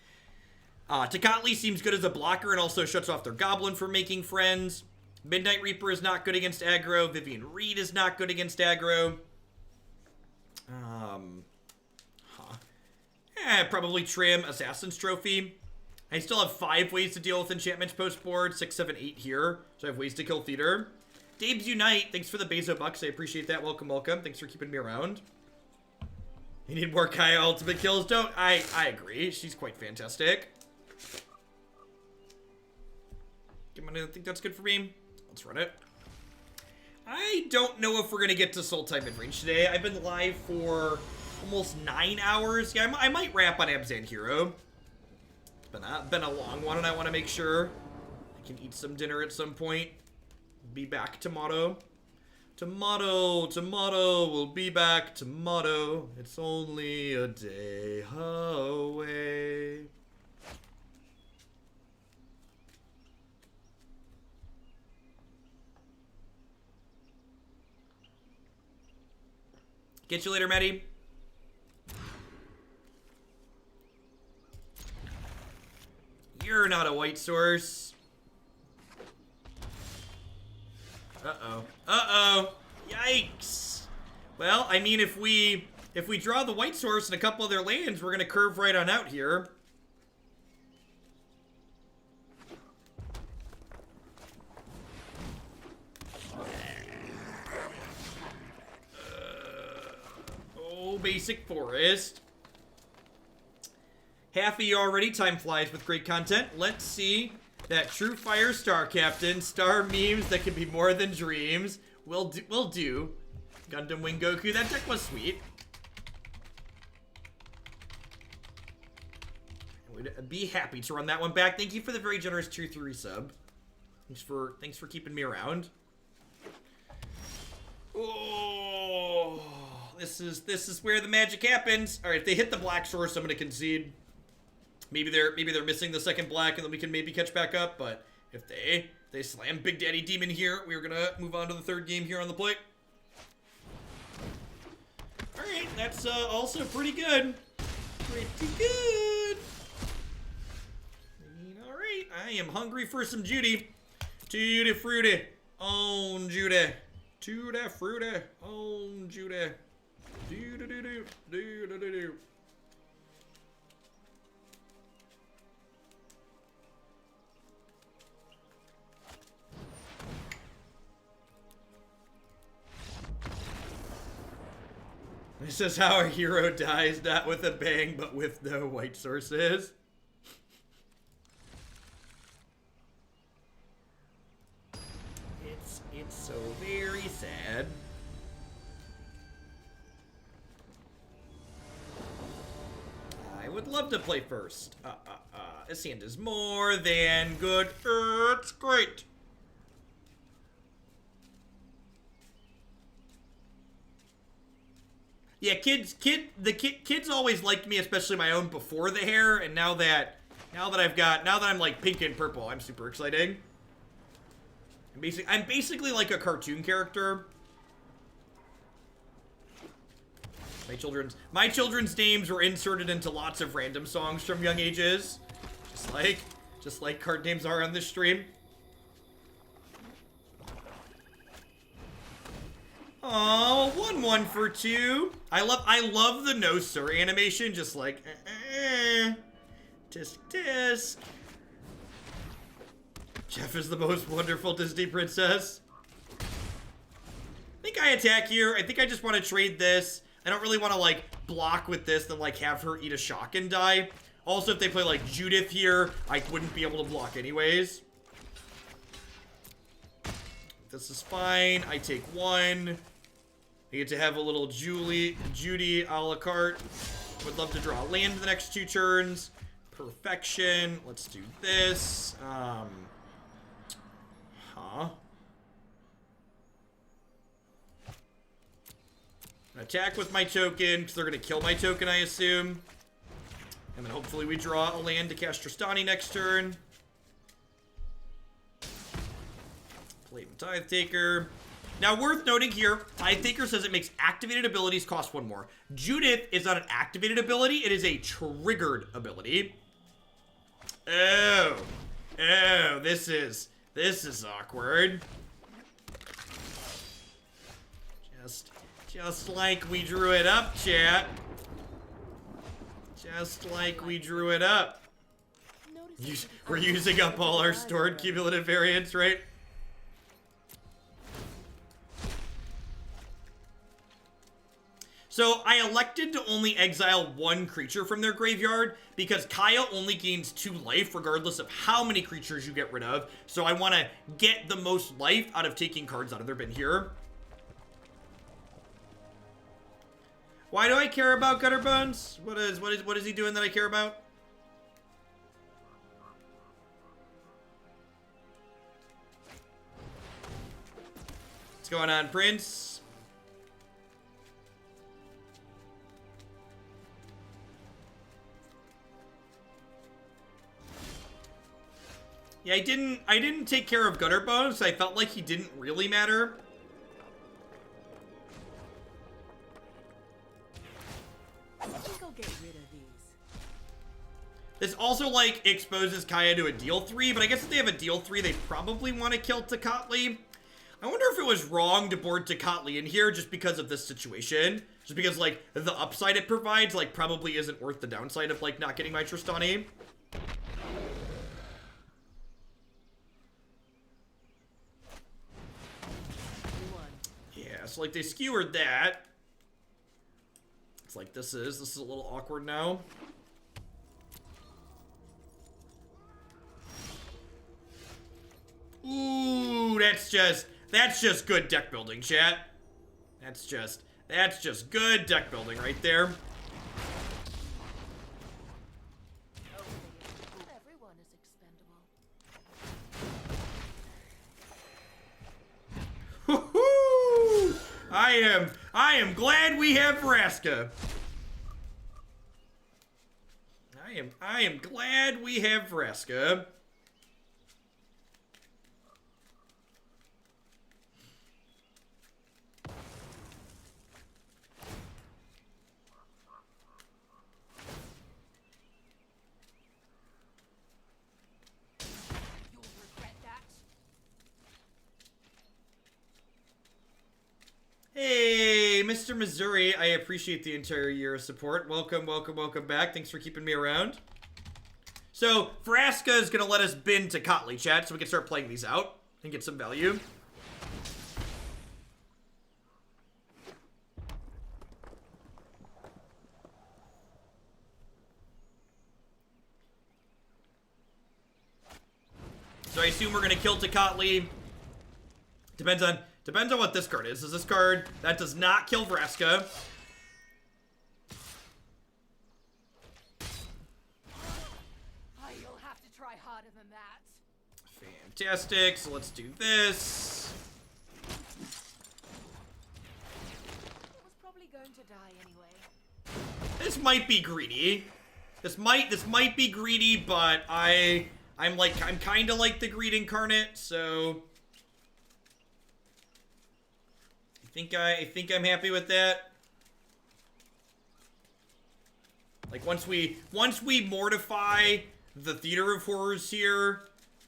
Tocatli seems good as a blocker and also shuts off their goblin from making friends. Midnight Reaper is not good against aggro. Vivien Reid is not good against aggro. Probably trim Assassin's Trophy. I still have 5 ways to deal with enchantments post board, 6, 7, 8 here. So I have ways to kill theater. Dabes Unite, thanks for the Bezo bucks. I appreciate that. Welcome, welcome. Thanks for keeping me around. You need more Kaya ultimate kills, don't I agree. She's quite fantastic. I think that's good for me. Let's run it. I don't know if we're gonna get to Soul Time mid-range today. I've been live for almost 9 hours. Yeah, I might wrap on Abzan Hero. It's been a long one, and I want to make sure I can eat some dinner at some point. Be back tomorrow. Tomorrow, we'll be back tomorrow. It's only a day away. Get you later, Maddie. You're not a white source. Uh-oh. Uh-oh. Yikes. Well, I mean, if we draw the white source and a couple other lands, we're gonna curve right on out here. Basic forest. Half a year already. Time flies with great content. Let's see that True Fire Star Captain. Star memes that can be more than dreams. Will do. Gundam Wing Goku. That deck was sweet. I would be happy to run that one back. Thank you for the very generous tier 3 sub. Thanks for keeping me around. Oh. This is where the magic happens. All right, if they hit the black source, I'm gonna concede. Maybe they're missing the second black, and then we can maybe catch back up. But if they slam Big Daddy Demon here, we're gonna move on to the third game here on the plate. All right, that's also pretty good. Pretty good. All right, I am hungry for some Judy. Tutti frutti, on Judy. Tutti frutti, on Judy. Do. This is how a hero dies, not with a bang, but with no white sources. It's so very sad. I would love to play first. This hand is more than good. It's great. Yeah, kids always liked me, especially my own before the hair, and now that I'm like pink and purple, I'm super exciting. I'm basically like a cartoon character. My children's names were inserted into lots of random songs from young ages, just like card names are on this stream. Oh, 1-1 for 2. I love the no sir animation, just like tisk. Jeff is the most wonderful Disney princess. I think I attack here. I think I just want to trade this. I don't really want to like block with this, then like have her eat a shock and die. Also, if they play like Judith here, I wouldn't be able to block anyways. This is fine. I take 1. I get to have a little Judy a la carte. Would love to draw a land the next 2 turns. Perfection. Let's do this. Attack with my token, because they're going to kill my token, I assume. And then hopefully we draw a land to cast Tristani next turn. Play Tithe Taker. Now, worth noting here, Tithe Taker says it makes activated abilities cost 1 more. Judith is not an activated ability, it is a triggered ability. Oh, this is awkward. Just like we drew it up, chat. Just like we drew it up. We're using up all our stored cumulative variance, right? So I elected to only exile 1 creature from their graveyard because Kaya only gains 2 life regardless of how many creatures you get rid of. So I want to get the most life out of taking cards out of their bin here. Why do I care about Gutterbones? What is he doing that I care about? What's going on, Prince? Yeah, I didn't take care of Gutterbones. I felt like he didn't really matter. Get rid of these. This also, like, exposes Kaya to a deal 3, but I guess if they have a deal 3, they probably want to kill Tocatli. I wonder if it was wrong to board Tocatli in here just because of this situation. Just because, like, the upside it provides, like, probably isn't worth the downside of, like, not getting my Tristani. Yeah, so, like, they skewered that. It's like, this is a little awkward now. Ooh, that's just good deck building, chat. That's just good deck building right there. Everyone is expendable. Woohoo! I am glad we have Vraska. I am glad we have Vraska. Hey, Mr. Missouri, I appreciate the entire year of support. Welcome, welcome, welcome back. Thanks for keeping me around. So, Vraska is going to let us bin Tocatli, chat, so we can start playing these out and get some value. So I assume we're going to kill Tocatli. Depends on what this card is. Is this card that does not kill Vraska? You'll have to try harder than that. Fantastic. So let's do this. It was probably going to die anyway. This might be greedy. This might be greedy, but I'm kind of like the greed incarnate, so I think I'm happy with that. Like once we mortify the Theater of Horrors here.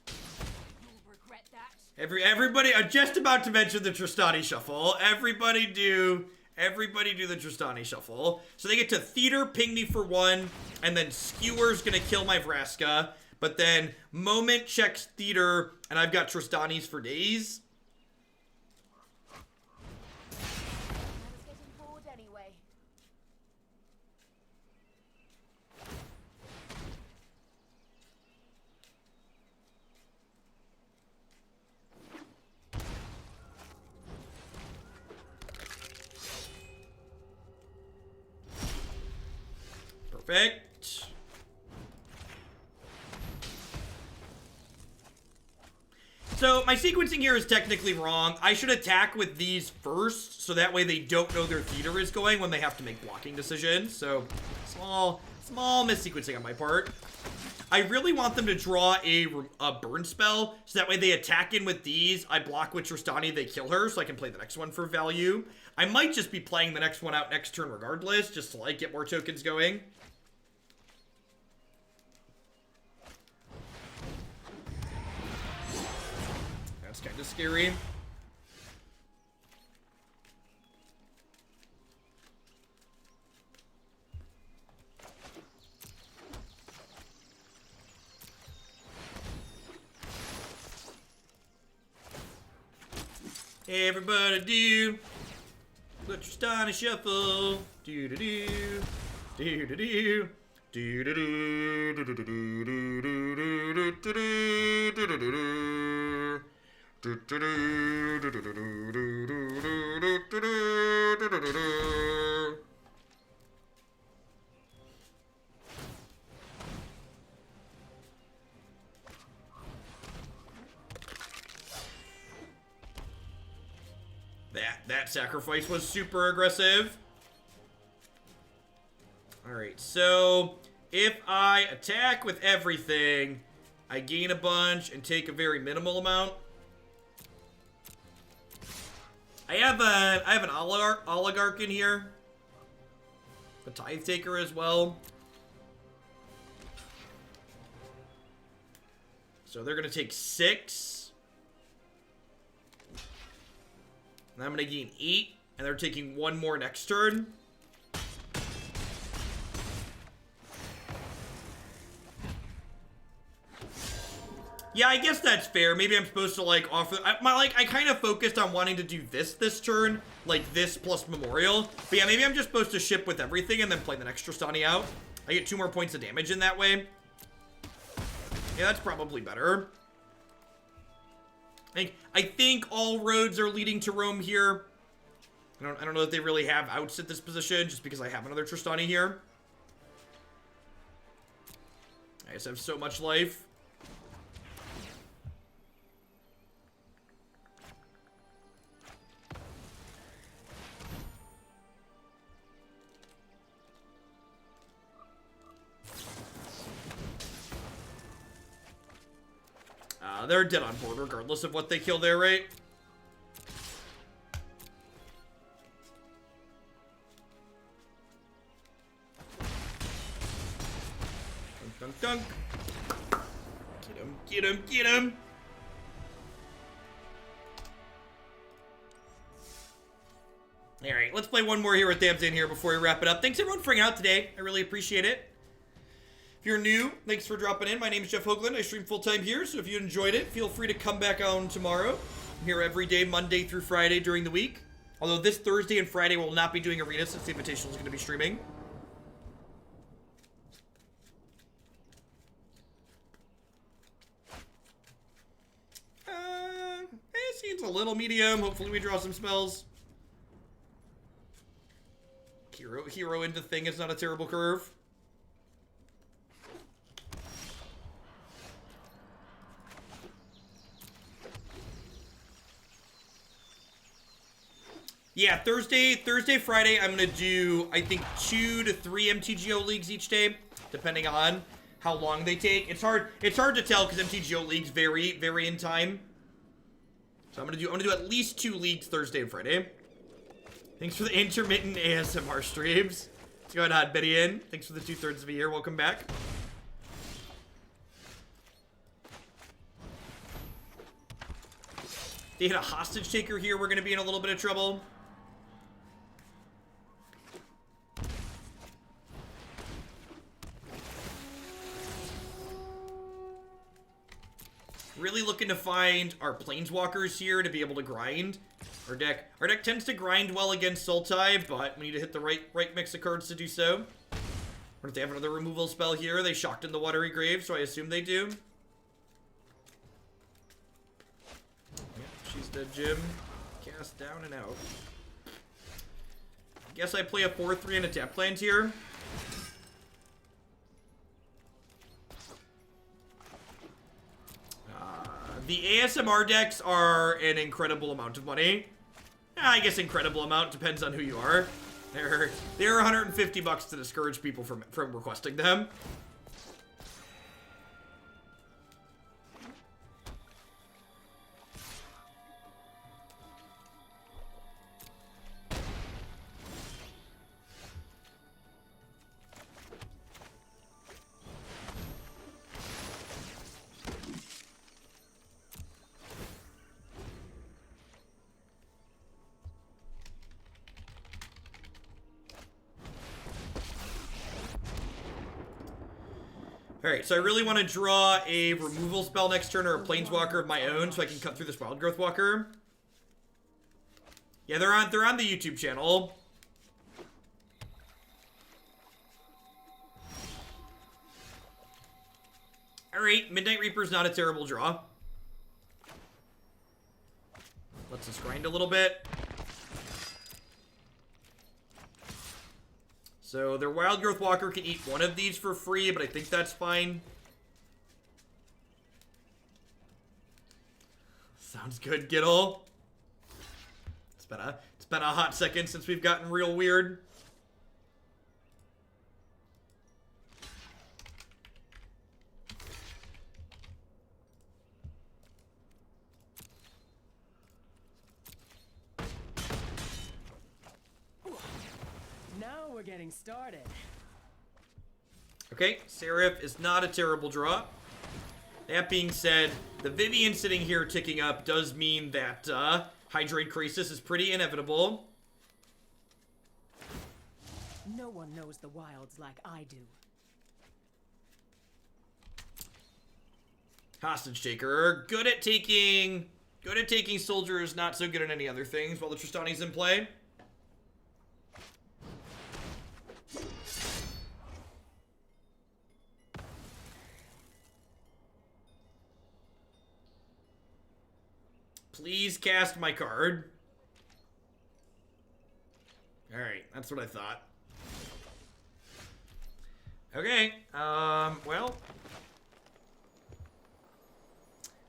You'll regret that. Everybody, I'm just about to mention the Tristani Shuffle. Everybody do the Tristani Shuffle. So they get to Theater, ping me for 1, and then Skewer's gonna kill my Vraska. But then Moment checks Theater, and I've got Tristanis for days. I was getting bored anyway. Perfect. So my sequencing here is technically wrong. I should attack with these first, so that way they don't know their theater is going when they have to make blocking decisions. So small missequencing on my part. I really want them to draw a burn spell, so that way they attack in with these. I block with Tristani, they kill her, so I can play the next one for value. I might just be playing the next one out next turn regardless, just to like get more tokens going. That's kind of scary. Everybody do the Tristani Shuffle. Do do do do do do. Do do do do do do do do do do do. That sacrifice was super aggressive. Alright, so if I attack with everything, I gain a bunch and take a very minimal amount. I have an oligarch in here. The Tithe Taker as well. So they're gonna take 6. I'm going to gain 8, and they're taking 1 more next turn. Yeah, I guess that's fair. Maybe I'm supposed to, like, offer... I kind of focused on wanting to do this turn. Like, this plus Memorial. But yeah, maybe I'm just supposed to ship with everything and then play the next Tristani out. I get 2 more points of damage in that way. Yeah, that's probably better. I think all roads are leading to Rome here. I don't know that they really have outs at this position, just because I have another Tristani here. I just have so much life. They're dead on board regardless of what they kill there, right? Dunk, dunk, dunk. Get him, get him, get him. Alright, let's play one more here with Abzan here before we wrap it up. Thanks everyone for hanging out today. I really appreciate it. If you're new, thanks for dropping in. My name is Jeff Hoagland. I stream full-time here, so if you enjoyed it, feel free to come back on tomorrow. I'm here every day, Monday through Friday during the week. Although this Thursday and Friday we'll not be doing Arena since the Invitational is going to be streaming. It seems a little medium. Hopefully we draw some spells. Hero into thing is not a terrible curve. Yeah, Thursday, Friday, I'm going to do, I think, 2 to 3 MTGO leagues each day, depending on how long they take. It's hard to tell because MTGO leagues vary in time. So I'm going to do at least 2 leagues Thursday and Friday. Thanks for the intermittent ASMR streams. What's going on, Vivien? Thanks for the 2/3 of a year. Welcome back. They hit a hostage taker here. We're going to be in a little bit of trouble. Really looking to find our planeswalkers here to be able to grind. Our deck tends to grind well against Sultai, but we need to hit the right mix of cards to do so. I wonder if they have another removal spell here. They shocked in the Watery Grave, so I assume they do. Yep, she's dead, Jim. Cast down and out. Guess I play a 4/3 and a tap land here. The ASMR decks are an incredible amount of money. I guess incredible amount, depends on who you are. They're 150 bucks to discourage people from requesting them. Alright, so I really want to draw a removal spell next turn or a planeswalker of my own so I can cut through this Wild Growth Walker. Yeah, they're on the YouTube channel. Alright, Midnight Reaper's not a terrible draw. Lets us grind a little bit. So their Wild Growth Walker can eat one of these for free, but I think that's fine. Sounds good, Giddle. It's been a hot second since we've gotten real weird. Now we're getting started. Okay, Seraph is not a terrible draw. That being said, the Vivien sitting here ticking up does mean that Hydroid Crisis is pretty inevitable. No one knows the wilds like I do. Hostage Taker, good at taking soldiers, not so good at any other things while the Tristani's in play. Please cast my card. Alright, that's what I thought. Okay, well,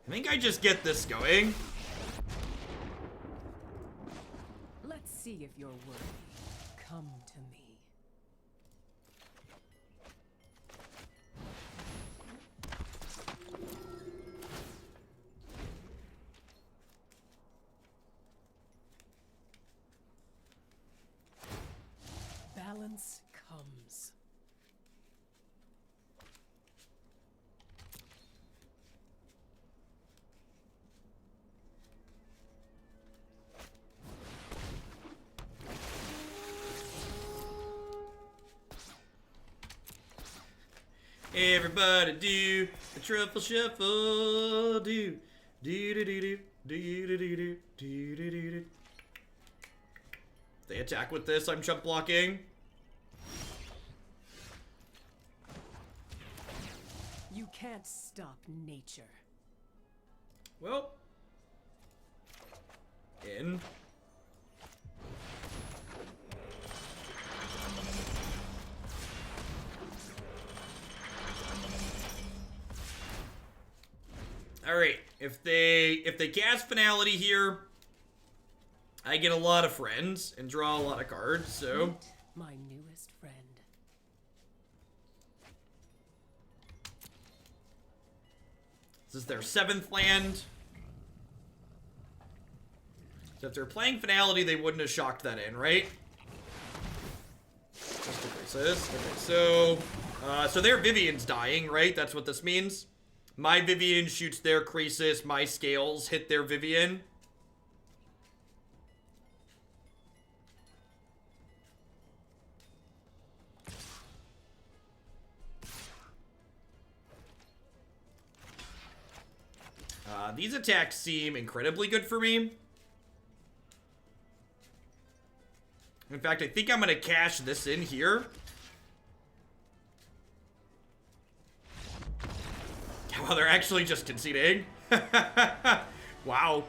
I think I just get this going. Let's see if you're worthy. Come to me. Balance comes. Everybody do the truffle shuffle, do do do do do do do do do do do. They attack with this. I'm jump blocking. You can't stop nature. Well, in. All right, if they cast Finality here, I get a lot of friends and draw a lot of cards, so. Meet my newest friend. This is their 7th land. So if they're playing Finality, they wouldn't have shocked that in, right? Just decrease this. Okay, so their Vivien's dying, right? That's what this means. My Vivien shoots their Crisis, my Scales hit their Vivien. These attacks seem incredibly good for me. In fact, I think I'm going to cash this in here. Wow, they're actually just conceding. Wow.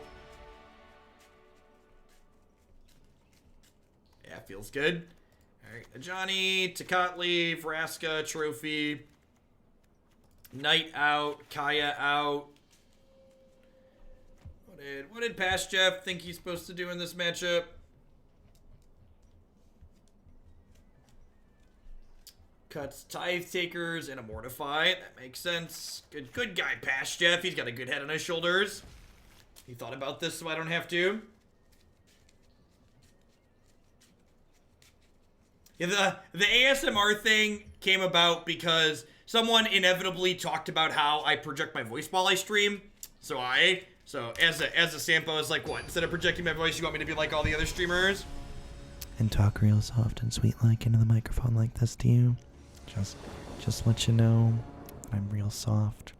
Yeah, feels good. Alright, Ajani, Tocatli, Vraska, Trophy. Knight out, Kaya out. What did Past Jeff think he's supposed to do in this matchup? Cuts Tithe Takers and a Mortify. That makes sense. Good guy, Past Jeff. He's got a good head on his shoulders. He thought about this so I don't have to. Yeah, the ASMR thing came about because someone inevitably talked about how I project my voice while I stream. So as a sample, I was like, what? Instead of projecting my voice, you want me to be like all the other streamers? And talk real soft and sweet like into the microphone like this to you. Just let you know I'm real soft.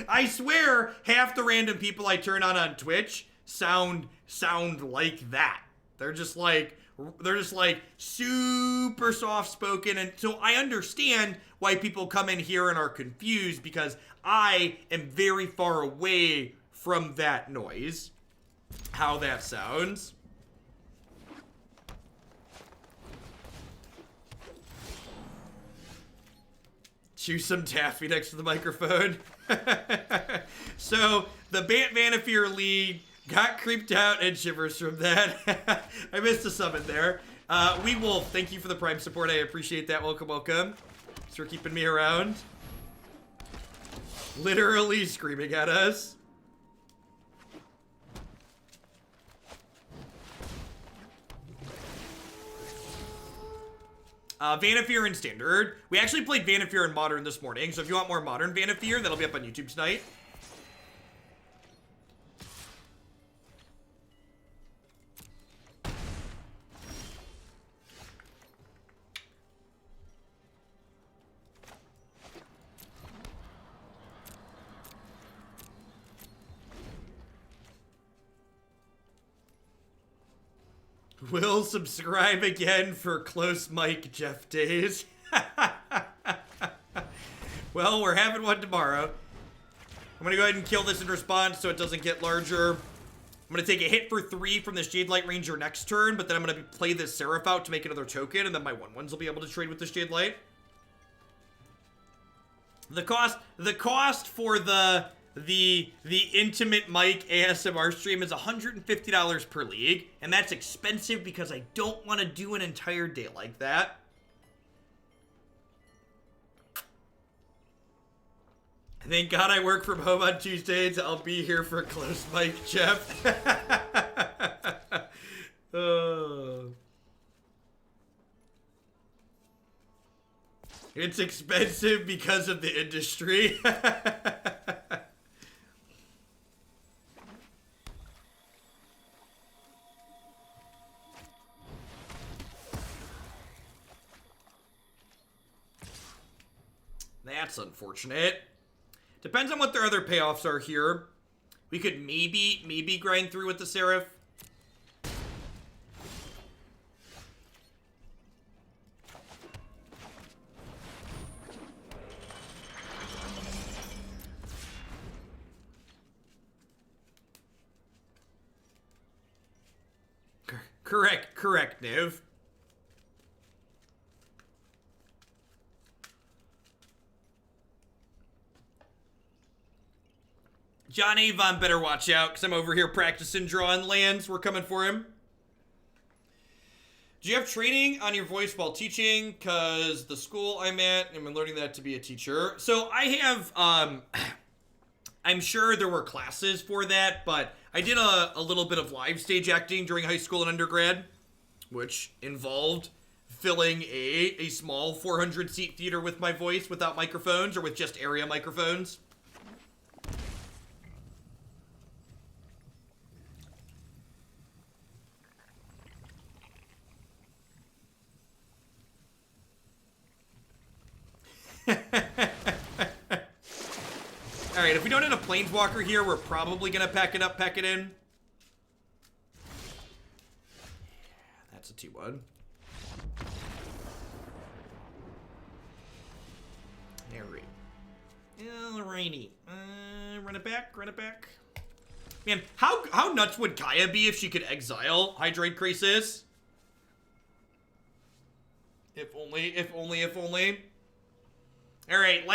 I swear, half the random people I turn on Twitch sound like that. They're just like super soft spoken, and so I understand why people come in here and are confused because I am very far away from that noise. How that sounds. Chew some taffy next to the microphone. So the Bant Vanafear lead got creeped out and shivers from that. I missed a summon there. We Wolf, thank you for the Prime support. I appreciate that. Welcome, welcome. Thanks for keeping me around. Literally screaming at us. Vanifear in Standard. We actually played Vanifear in Modern this morning, so if you want more Modern Vanifear, that'll be up on YouTube tonight. Will subscribe again for close mic Jeff days. Well, we're having one tomorrow. I'm gonna go ahead and kill this in response so it doesn't get larger. I'm gonna take a hit for 3 from this Jade Light Ranger next turn, but then I'm gonna play this Seraph out to make another token, and then my 1/1s will be able to trade with this Jade Light. The cost for the Intimate Mic ASMR stream is $150 per league, and that's expensive because I don't want to do an entire day like that. Thank God I work from home on Tuesdays. I'll be here for close mic, Jeff. Oh. It's expensive because of the industry. That's unfortunate. Depends on what their other payoffs are here. We could maybe grind through with the Seraph. Correct, Niv. John Avon better watch out, because I'm over here practicing drawing lands. We're coming for him. Do you have training on your voice while teaching? Because the school I'm at, I'm learning that to be a teacher. So I have, I'm sure there were classes for that, but I did a little bit of live stage acting during high school and undergrad, which involved filling a small 400-seat theater with my voice without microphones or with just area microphones. Alright, if we don't hit a Planeswalker here, we're probably gonna pack it up, pack it in. Yeah, that's a 2-1. Alrighty. Run it back. Man, how nuts would Kaya be if she could exile Hydroid Crisis? If only. Alright,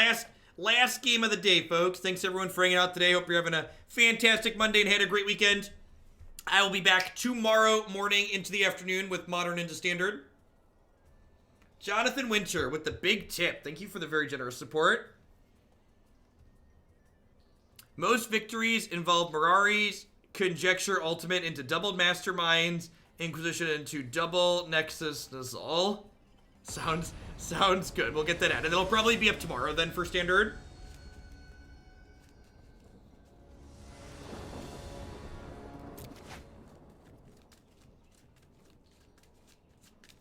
last game of the day, folks. Thanks everyone for hanging out today. Hope you're having a fantastic Monday and had a great weekend. I will be back tomorrow morning into the afternoon with Modern into Standard. Jonathan Winter with the big tip. Thank you for the very generous support. Most victories involve Mirari's Conjecture Ultimate into double Masterminds, Inquisition into double Nexus Nazal. Sounds good. We'll get that added. It'll probably be up tomorrow then for Standard.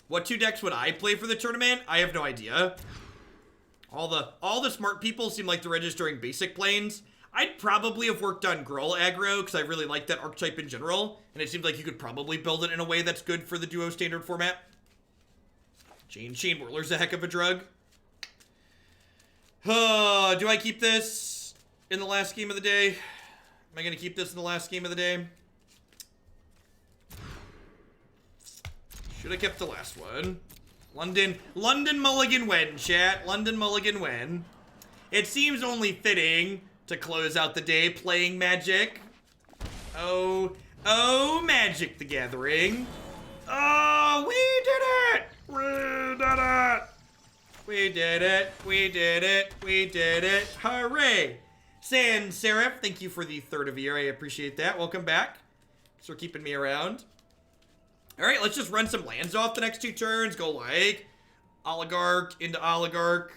What 2 decks would I play for the tournament? I have no idea. All the smart people seem like they're registering basic planes. I'd probably have worked on Gruul aggro because I really like that archetype in general, and it seems like you could probably build it in a way that's good for the duo standard format. Chain Whirler's a heck of a drug. Do I keep this in the last game of the day? Am I going to keep this in the last game of the day? Should have kept the last one. London Mulligan win, chat. London Mulligan win. It seems only fitting to close out the day playing Magic. Oh, Magic the Gathering. Oh, we did it! We did it. Hooray! Sans Seraph, thank you for the 3rd of year. I appreciate that. Welcome back. Thanks for keeping me around. All right, let's just run some lands off the next 2 turns. Go like Oligarch into Oligarch.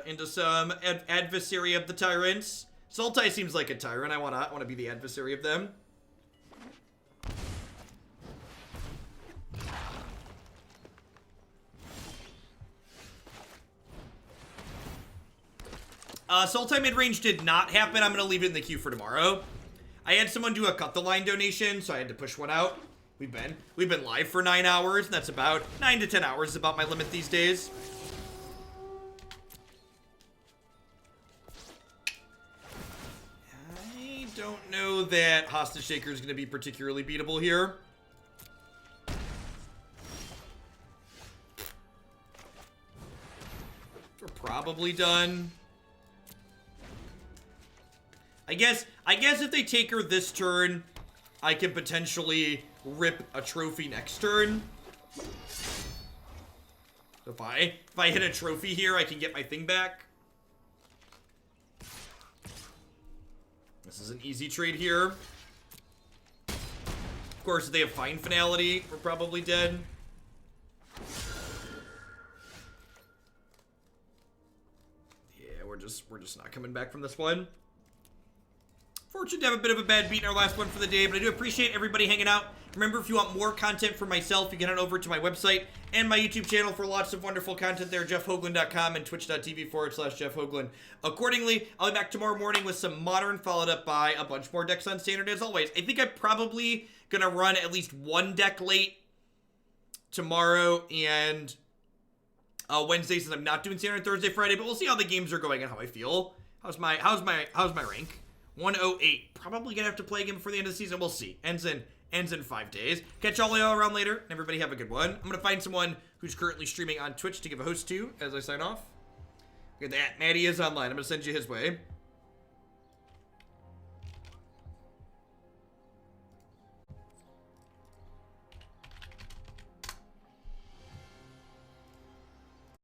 Into some adversary of the Tyrants. Sultai seems like a Tyrant. I wanna be the adversary of them. Sultai mid-range did not happen. I'm gonna leave it in the queue for tomorrow. I had someone do a cut the line donation, so I had to push one out. We've been live for 9 hours, and that's about 9 to 10 hours is about my limit these days. I don't know that Hostage Taker is going to be particularly beatable here. We're probably done. I guess if they take her this turn, I can potentially rip a trophy next turn. So if I hit a trophy here, I can get my thing back. This is an easy trade here. Of course, if they have Fine Finality, we're probably dead. Yeah, we're just not coming back from this one. Fortunate to have a bit of a bad beat in our last one for the day, but I do appreciate everybody hanging out. Remember, if you want more content from myself, you can head over to my website and my YouTube channel for lots of wonderful content there, jeffhoagland.com and twitch.tv/Jeff Hoagland. Accordingly, I'll be back tomorrow morning with some Modern, followed up by a bunch more decks on Standard as always. I think I'm probably going to run at least one deck late tomorrow and Wednesday, since I'm not doing Standard Thursday, Friday, but we'll see how the games are going and how I feel. How's my rank? 108. Probably gonna have to play again before the end of the season. We'll see. Ends in 5 days. Catch all y'all around later. Everybody have a good one. I'm gonna find someone who's currently streaming on Twitch to give a host to as I sign off. Look at that. Maddie is online. I'm gonna send you his way.